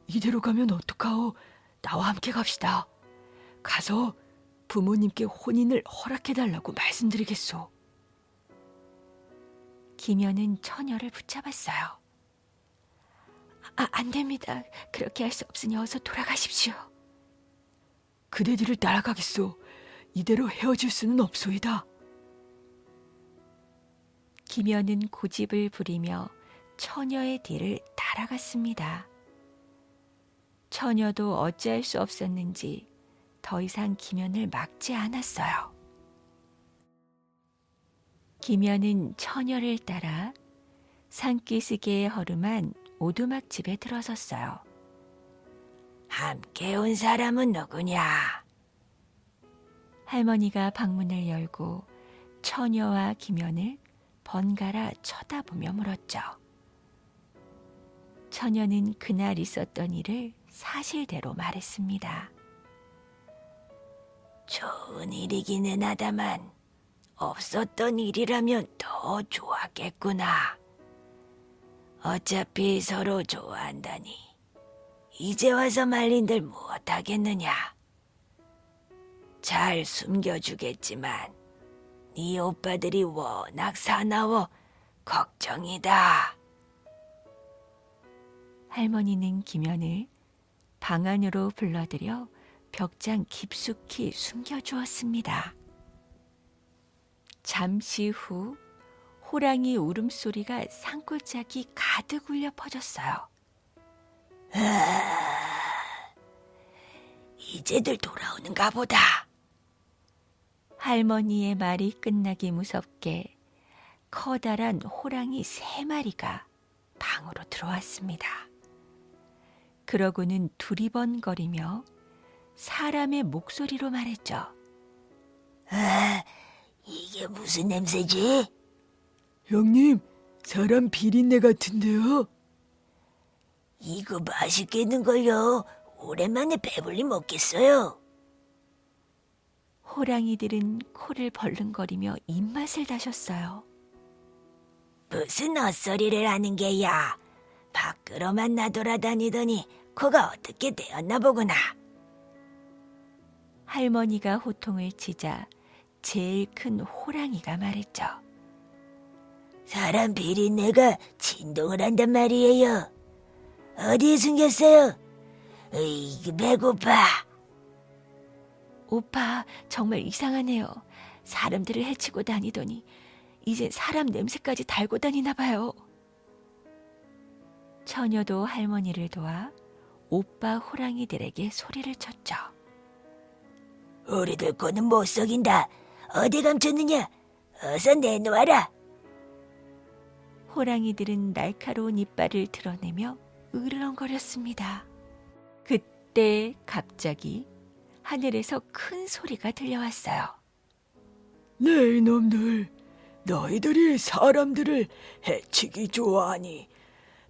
이대로 가면 어떡하오? 나와 함께 갑시다. 가서 부모님께 혼인을 허락해달라고 말씀드리겠소. 김연은 처녀를 붙잡았어요. 안 됩니다. 그렇게 할 수 없으니 어서 돌아가십시오. 그대 뒤를 따라가겠소. 이대로 헤어질 수는 없소이다. 김연은 고집을 부리며 처녀의 뒤를 따라갔습니다. 처녀도 어찌할 수 없었는지 더 이상 김연을 막지 산기슭에 허름한 오두막집에 들어섰어요. 함께 온 사람은 누구냐? 할머니가 방문을 열고 처녀와 김연을 번갈아 쳐다보며 물었죠. 처녀는 그날 있었던 일을 사실대로 말했습니다. 좋은 일이기는 하다만 없었던 일이라면 더 좋았겠구나. 어차피 서로 좋아한다니 이제 와서 말린들 무엇하겠느냐. 잘 숨겨주겠지만 네 오빠들이 워낙 사나워 걱정이다. 할머니는 김연을 방 안으로 불러들여 벽장 깊숙이 숨겨주었습니다. 잠시 후 호랑이 울음소리가 산골짜기 가득 울려 퍼졌어요. 이제들 돌아오는가 보다. 할머니의 말이 끝나기 무섭게 커다란 호랑이 3마리가 방으로 들어왔습니다. 그러고는 두리번거리며 사람의 목소리로 말했죠. 이게 무슨 냄새지? 형님, 사람 비린내 같은데요? 이거 맛있겠는걸요. 오랜만에 배불리 먹겠어요. 호랑이들은 코를 벌른거리며 입맛을 다셨어요. 무슨 헛소리를 하는 게야. 밖으로만 나돌아다니더니 코가 어떻게 되었나 보구나. 할머니가 호통을 치자 제일 큰 호랑이가 말했죠. 사람 비린내가 진동을 한단 말이에요. 어디에 숨겼어요? 으이, 배고파. 오빠, 정말 이상하네요. 사람들을 해치고 다니더니 이제 사람 냄새까지 달고 다니나 봐요. 처녀도 할머니를 도와 오빠 호랑이들에게 소리를 쳤죠. 우리들 코는 못 속인다. 어디 감췄느냐? 어서 내놓아라. 호랑이들은 날카로운 이빨을 드러내며 으르렁거렸습니다. 그때 갑자기 하늘에서 큰 소리가 들려왔어요. 네, 이놈들. 너희들이 사람들을 해치기 좋아하니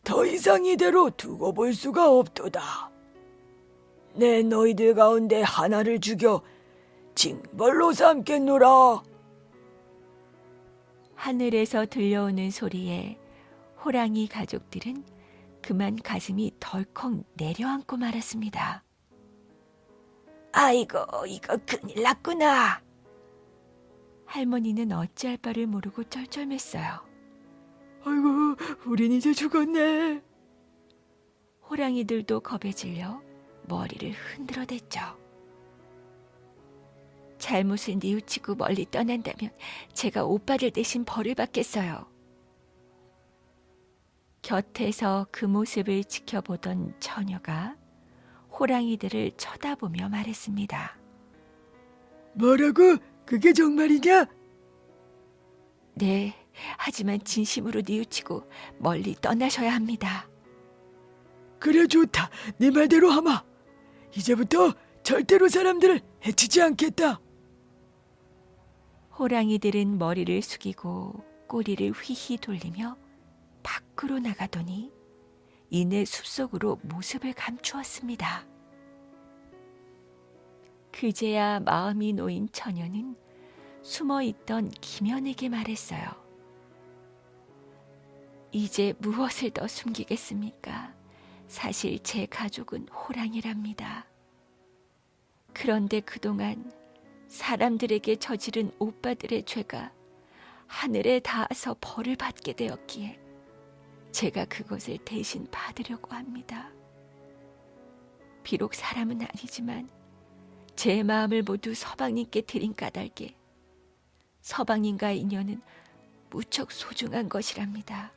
더 이상 이대로 두고 볼 수가 없도다. 내 너희들 가운데 하나를 죽여 징벌로 삼겠노라. 하늘에서 들려오는 소리에 호랑이 가족들은 그만 가슴이 덜컥 내려앉고 말았습니다. 아이고, 이거 큰일 났구나. 할머니는 어찌할 바를 모르고 쩔쩔맸어요. 아이고, 우린 이제 죽었네. 호랑이들도 겁에 질려 머리를 흔들어댔죠. 잘못을 뉘우치고 멀리 떠난다면 제가 오빠들 대신 벌을 받겠어요. 곁에서 그 모습을 지켜보던 처녀가 호랑이들을 쳐다보며 말했습니다. 뭐라고? 그게 정말이냐? 네, 하지만 진심으로 뉘우치고 멀리 떠나셔야 합니다. 그래, 좋다. 네 말대로 하마. 이제부터 절대로 사람들을 해치지 않겠다. 호랑이들은 머리를 숙이고 꼬리를 휘휘 돌리며 밖으로 나가더니 이내 숲속으로 모습을 감추었습니다. 그제야 마음이 놓인 처녀는 숨어있던 김연에게 말했어요. 이제 무엇을 더 숨기겠습니까? 사실 제 가족은 호랑이랍니다. 그런데 그동안 사람들에게 저지른 오빠들의 죄가 하늘에 닿아서 벌을 받게 되었기에 제가 그것을 대신 받으려고 합니다. 비록 사람은 아니지만 제 마음을 모두 서방님께 드린 까닭에 서방님과의 인연은 무척 소중한 것이랍니다.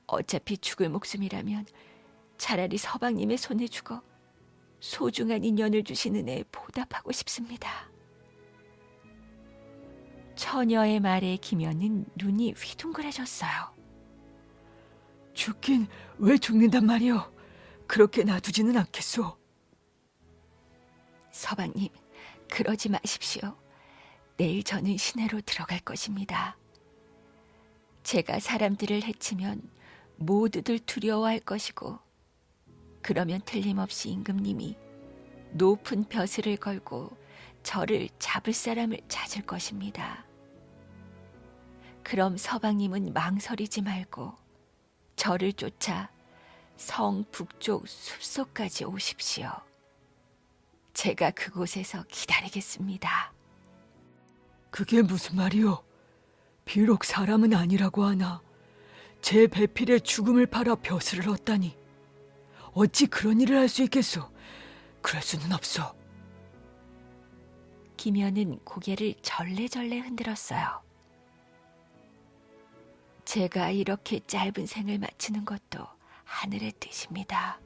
어차피 죽을 목숨이라면 차라리 서방님의 손에 죽어 소중한 인연을 주신 은혜에 보답하고 싶습니다. 처녀의 말에 김연은 눈이 휘둥그레졌어요. 죽긴 왜 죽는단 말이오? 그렇게 놔두지는 않겠소. 서방님, 그러지 마십시오. 내일 저는 시내로 들어갈 것입니다. 제가 사람들을 해치면 모두들 두려워할 것이고, 그러면 틀림없이 임금님이 높은 벼슬을 걸고 저를 잡을 사람을 찾을 것입니다. 그럼 서방님은 망설이지 말고 저를 쫓아 성 북쪽 숲속까지 오십시오. 제가 그곳에서 기다리겠습니다. 그게 무슨 말이오? 비록 사람은 아니라고 하나 제 배필에 죽음을 팔아 벼슬을 얻다니 어찌 그런 일을 할 수 있겠소? 그럴 수는 없어. 김연은 고개를 절레절레 흔들었어요. 제가 이렇게 짧은 생을 마치는 것도 하늘의 뜻입니다.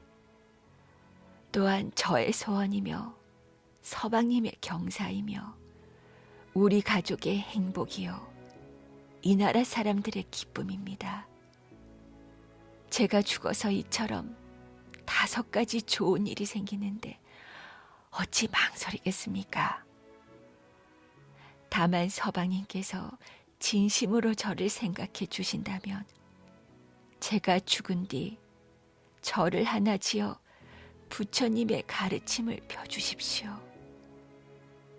또한 저의 소원이며 서방님의 경사이며 우리 가족의 행복이요 이 나라 사람들의 기쁨입니다. 제가 죽어서 이처럼 5가지 좋은 일이 생기는데 어찌 망설이겠습니까? 다만 서방님께서 진심으로 저를 생각해 주신다면 제가 죽은 뒤 절을 하나 지어 부처님의 가르침을 펴주십시오.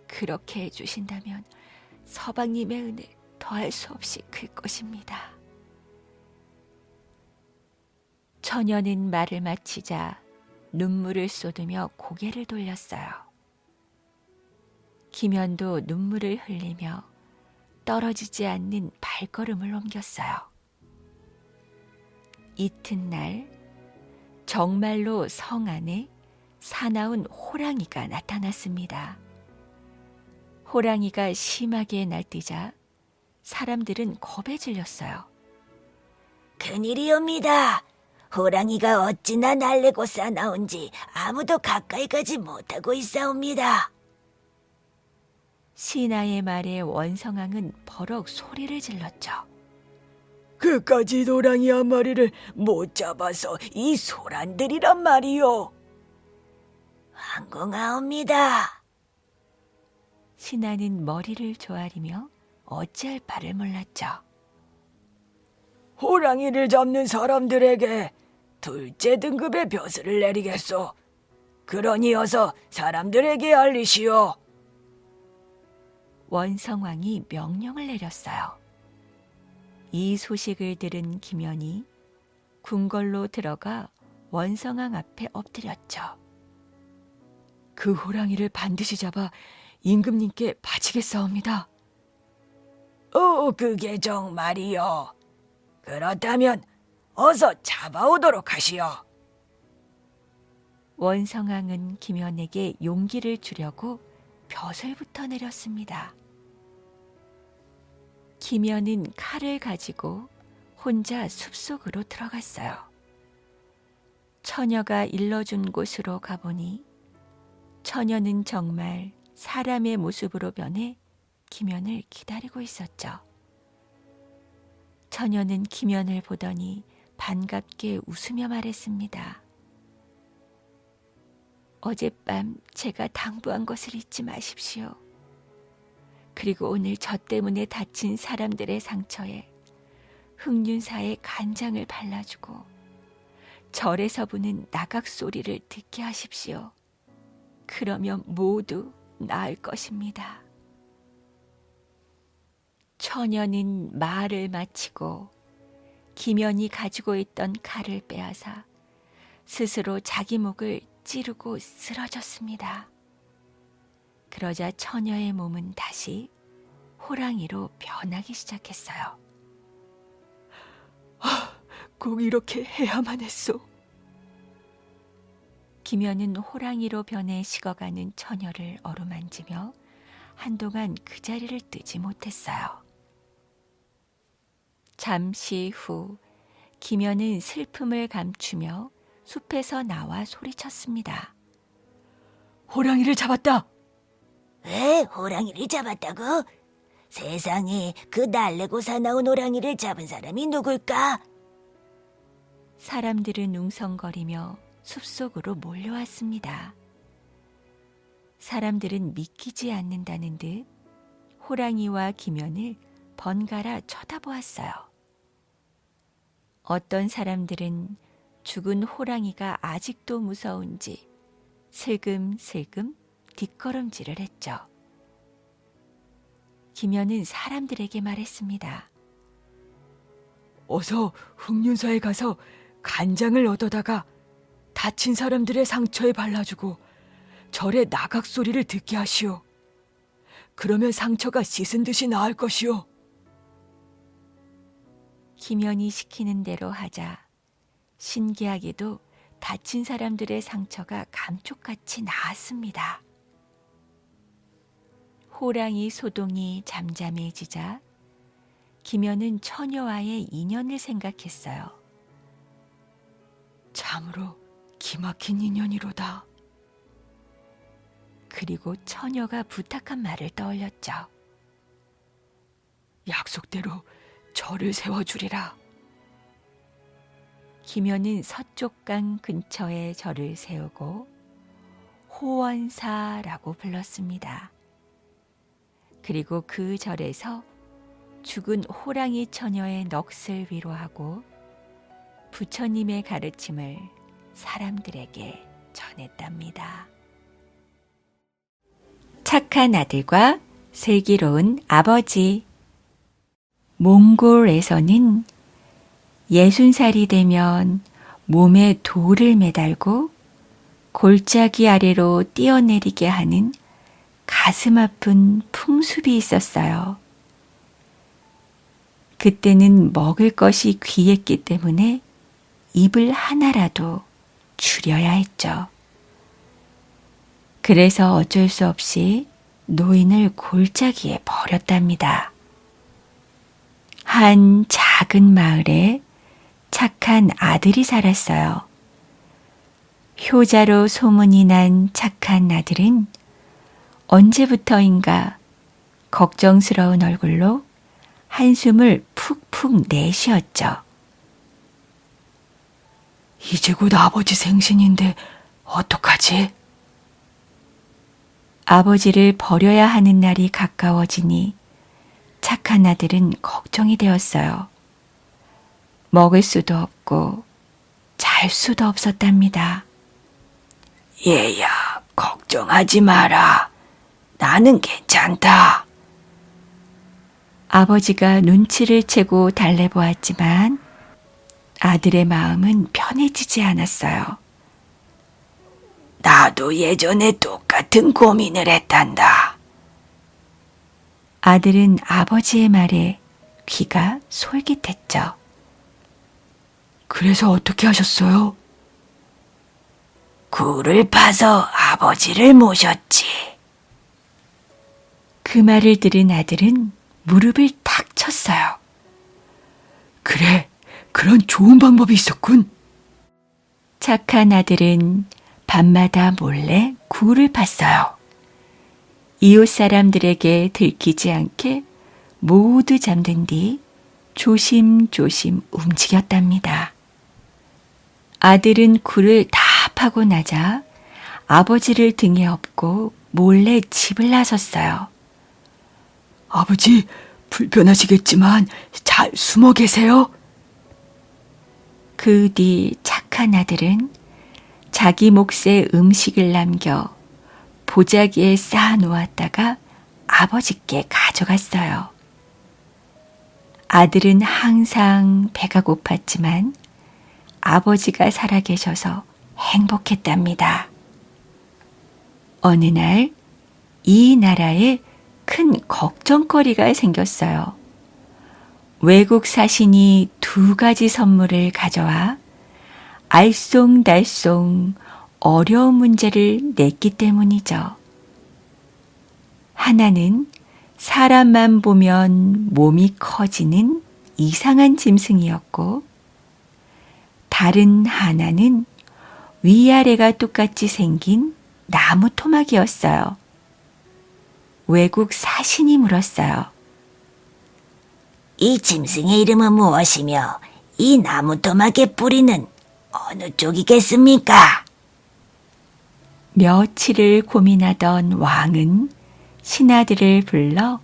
그렇게 해주신다면 서방님의 은혜 더할 수 없이 클 것입니다. 처녀는 말을 마치자 눈물을 쏟으며 고개를 돌렸어요. 김연도 눈물을 흘리며 떨어지지 않는 발걸음을 옮겼어요. 이튿날 정말로 성 안에 사나운 호랑이가 나타났습니다. 호랑이가 심하게 날뛰자 사람들은 겁에 질렸어요. 큰일이옵니다. 호랑이가 어찌나 날래고 싸나온지 아무도 가까이 가지 못하고 있사옵니다. 신하의 말에 원성왕은 버럭 소리를 질렀죠. 그까지 호랑이 한 마리를 못 잡아서 이 소란들이란 말이오. 항공하옵니다. 신하는 머리를 조아리며 어찌할 바를 몰랐죠. 호랑이를 잡는 사람들에게 둘째 등급의 벼슬을 내리겠소. 그러니 어서 사람들에게 알리시오. 원성왕이 명령을 내렸어요. 이 소식을 들은 김연이 궁궐로 들어가 원성왕 앞에 엎드렸죠. 그 호랑이를 반드시 잡아 임금님께 바치겠사옵니다. 그게 정말이요. 그렇다면 어서 잡아오도록 하시오. 원성왕은 김연에게 용기를 주려고 벼슬부터 내렸습니다. 김연은 칼을 가지고 혼자 숲속으로 들어갔어요. 처녀가 일러준 곳으로 가보니 처녀는 정말 사람의 모습으로 변해 김연을 기다리고 있었죠. 처녀는 김연을 보더니 반갑게 웃으며 말했습니다. 어젯밤 제가 당부한 것을 잊지 마십시오. 그리고 오늘 저 때문에 다친 사람들의 상처에 흑륜사의 간장을 발라주고 절에서 부는 나각 소리를 듣게 하십시오. 그러면 모두 나을 것입니다. 처녀는 말을 마치고 김연이 가지고 있던 칼을 빼앗아 스스로 자기 목을 찌르고 쓰러졌습니다. 그러자 처녀의 몸은 다시 호랑이로 변하기 시작했어요. 꼭 이렇게 해야만 했소. 김연은 호랑이로 변해 식어가는 처녀를 어루만지며 한동안 그 자리를 뜨지 못했어요. 잠시 후 김연은 슬픔을 감추며 숲에서 나와 소리쳤습니다. 호랑이를 잡았다. 왜 호랑이를 잡았다고? 세상에 그 날래고 사나운 호랑이를 잡은 사람이 누굴까? 사람들은 웅성거리며 숲속으로 몰려왔습니다. 사람들은 믿기지 않는다는 듯 호랑이와 기면을 번갈아 쳐다보았어요. 어떤 사람들은 죽은 호랑이가 아직도 무서운지 슬금슬금 뒷걸음질을 했죠. 기면은 사람들에게 말했습니다. 어서 흑륜사에 가서 간장을 얻어다가 다친 사람들의 상처에 발라주고 절의 나각 소리를 듣게 하시오. 그러면 상처가 씻은 듯이 나을 것이오. 기면이 시키는 대로 하자 신기하게도 다친 사람들의 상처가 감쪽같이 나았습니다. 호랑이 소동이 잠잠해지자 기면은 처녀와의 인연을 생각했어요. 참으로 기막힌 인연이로다. 그리고 처녀가 부탁한 말을 떠올렸죠. 약속대로 절을 세워주리라. 기면은 서쪽강 근처에 절을 세우고 호원사라고 불렀습니다. 그리고 그 절에서 죽은 호랑이 처녀의 넋을 위로하고 부처님의 가르침을 사람들에게 전했답니다. 착한 아들과 슬기로운 아버지. 몽골에서는 60살이 되면 몸에 돌을 매달고 골짜기 아래로 뛰어내리게 하는 가슴 아픈 풍습이 있었어요. 그때는 먹을 것이 귀했기 때문에 입을 하나라도 줄여야 했죠. 그래서 어쩔 수 없이 노인을 골짜기에 버렸답니다. 한 작은 마을에 착한 아들이 살았어요. 효자로 소문이 난 착한 아들은 언제부터인가 걱정스러운 얼굴로 한숨을 푹푹 내쉬었죠. 이제 곧 아버지 생신인데 어떡하지? 아버지를 버려야 하는 날이 가까워지니 착한 아들은 걱정이 되었어요. 먹을 수도 없고 잘 수도 없었답니다. 얘야, 걱정하지 마라. 나는 괜찮다. 아버지가 눈치를 채고 달래보았지만 아들의 마음은 편해지지 않았어요. 나도 예전에 똑같은 고민을 했단다. 아들은 아버지의 말에 귀가 솔깃했죠. 그래서 어떻게 하셨어요? 굴을 파서 아버지를 모셨지. 그 말을 들은 아들은 무릎을 탁 쳤어요. 그래, 그런 좋은 방법이 있었군. 착한 아들은 밤마다 몰래 굴을 팠어요. 이웃 사람들에게 들키지 않게 모두 잠든 뒤 조심조심 움직였답니다. 아들은 굴을 다 파고 나자 아버지를 등에 업고 몰래 집을 나섰어요. 아버지, 불편하시겠지만 잘 숨어 계세요. 그 뒤 착한 아들은 자기 몫의 음식을 남겨 보자기에 쌓아 놓았다가 아버지께 가져갔어요. 아들은 항상 배가 고팠지만 아버지가 살아계셔서 행복했답니다. 어느 날 이 나라에 큰 걱정거리가 생겼어요. 외국 사신이 2가지 선물을 가져와 알쏭달쏭 어려운 문제를 냈기 때문이죠. 하나는 사람만 보면 몸이 커지는 이상한 짐승이었고, 다른 하나는 위아래가 똑같이 생긴 나무 토막이었어요. 외국 사신이 물었어요. 이 짐승의 이름은 무엇이며 이 나무 토막의 뿌리는 어느 쪽이겠습니까? 며칠을 고민하던 왕은 신하들을 불러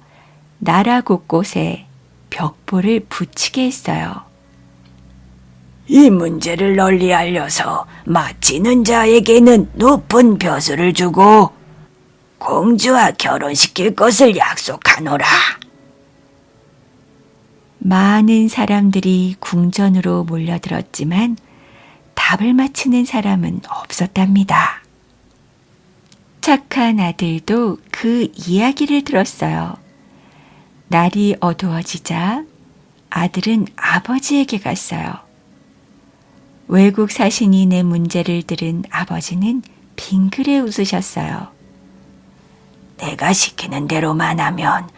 나라 곳곳에 벽보를 붙이게 했어요. 이 문제를 널리 알려서 맞히는 자에게는 높은 벼슬을 주고 공주와 결혼시킬 것을 약속하노라. 많은 사람들이 궁전으로 몰려들었지만 답을 맞히는 사람은 없었답니다. 착한 아들도 그 이야기를 들었어요. 날이 어두워지자 아들은 아버지에게 갔어요. 외국 사신이 내 문제를 들은 아버지는 빙그레 웃으셨어요. 내가 시키는 대로만 하면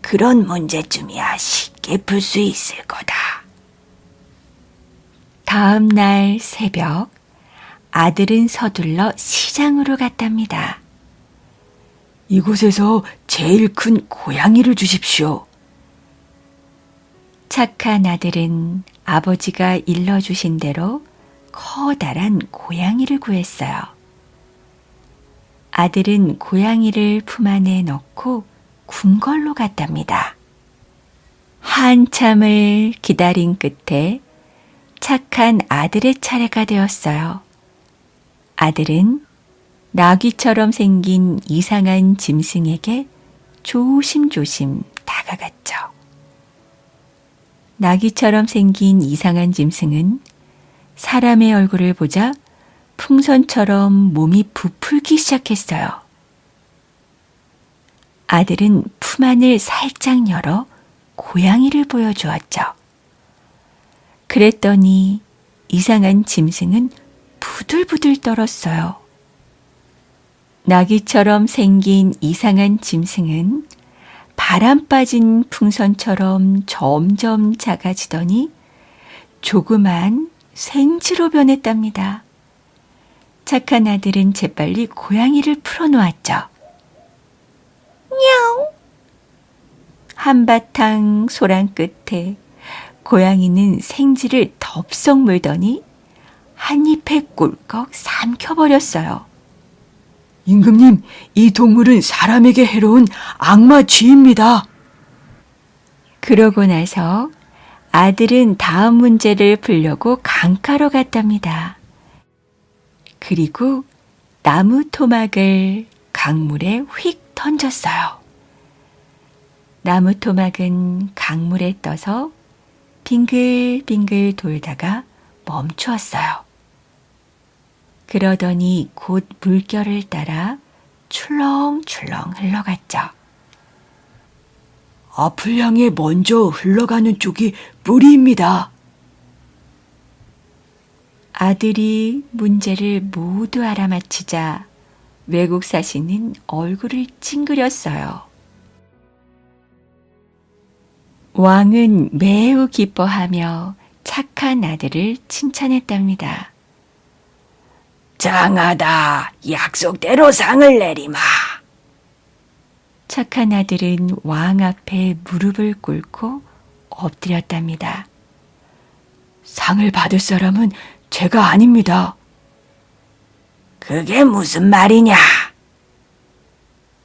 그런 문제쯤이야 쉽게 풀 수 있을 거다. 다음 날 새벽, 아들은 서둘러 시장으로 갔답니다. 이곳에서 제일 큰 고양이를 주십시오. 착한 아들은 아버지가 일러주신 대로 커다란 고양이를 구했어요. 아들은 고양이를 품 안에 넣고 궁궐로 갔답니다. 한참을 기다린 끝에 착한 아들의 차례가 되었어요. 아들은 나귀처럼 생긴 이상한 짐승에게 조심조심 다가갔죠. 나귀처럼 생긴 이상한 짐승은 사람의 얼굴을 보자 풍선처럼 몸이 부풀기 시작했어요. 아들은 품 안을 살짝 열어 고양이를 보여주었죠. 그랬더니 이상한 짐승은 부들부들 떨었어요. 나귀처럼 생긴 이상한 짐승은 바람 빠진 풍선처럼 점점 작아지더니 조그만 생쥐로 변했답니다. 착한 아들은 재빨리 고양이를 풀어놓았죠. 냐옹! 한바탕 소란 끝에 고양이는 생쥐를 덥석 물더니 한 입에 꿀꺽 삼켜버렸어요. 임금님, 이 동물은 사람에게 해로운 악마 쥐입니다. 그러고 나서 아들은 다음 문제를 풀려고 강가로 갔답니다. 그리고 나무 토막을 강물에 휙 던졌어요. 나무 토막은 강물에 떠서 빙글빙글 돌다가 멈추었어요. 그러더니 곧 물결을 따라 출렁출렁 흘러갔죠. 앞을 향해 먼저 흘러가는 쪽이 뿌리입니다. 아들이 문제를 모두 알아맞히자 외국 사신은 얼굴을 찡그렸어요. 왕은 매우 기뻐하며 착한 아들을 칭찬했답니다. 장하다. 약속대로 상을 내리마. 착한 아들은 왕 앞에 무릎을 꿇고 엎드렸답니다. 상을 받을 사람은 제가 아닙니다. 그게 무슨 말이냐?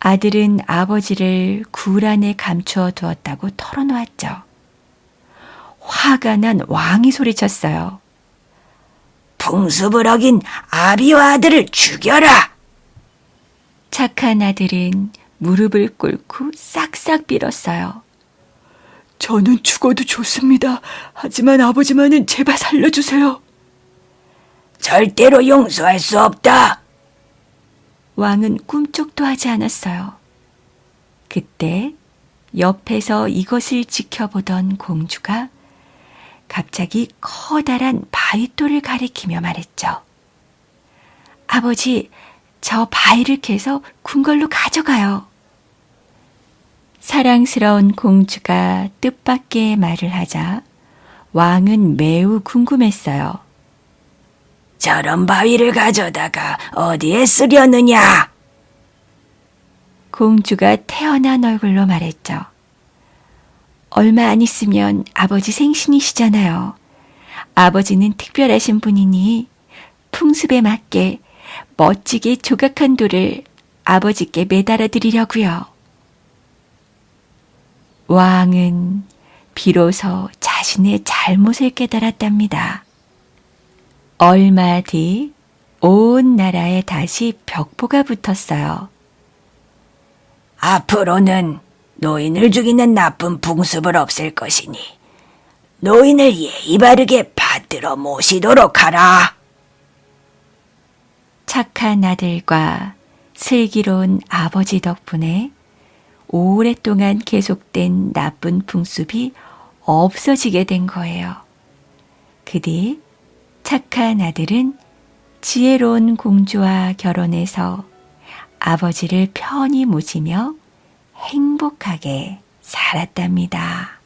아들은 아버지를 굴 안에 감추어 두었다고 털어놓았죠. 화가 난 왕이 소리쳤어요. 풍습을 어긴 아비와 아들을 죽여라. 착한 아들은 무릎을 꿇고 싹싹 빌었어요. 저는 죽어도 좋습니다. 하지만 아버지만은 제발 살려주세요. 절대로 용서할 수 없다. 왕은 꿈쩍도 하지 않았어요. 그때 옆에서 이것을 지켜보던 공주가 갑자기 커다란 바위돌을 가리키며 말했죠. 아버지, 저 바위를 캐서 궁궐로 가져가요. 사랑스러운 공주가 뜻밖의 말을 하자 왕은 매우 궁금했어요. 저런 바위를 가져다가 어디에 쓰려느냐? 공주가 태어난 얼굴로 말했죠. 얼마 안 있으면 아버지 생신이시잖아요. 아버지는 특별하신 분이니 풍습에 맞게 멋지게 조각한 돌을 아버지께 매달아 드리려고요. 왕은 비로소 자신의 잘못을 깨달았답니다. 얼마 뒤 온 나라에 다시 벽보가 붙었어요. 앞으로는 노인을 죽이는 나쁜 풍습을 없앨 것이니 노인을 예의 바르게 받들어 모시도록 하라. 착한 아들과 슬기로운 아버지 덕분에 오랫동안 계속된 나쁜 풍습이 없어지게 된 거예요. 그 뒤 착한 아들은 지혜로운 공주와 결혼해서 아버지를 편히 모시며 행복하게 살았답니다.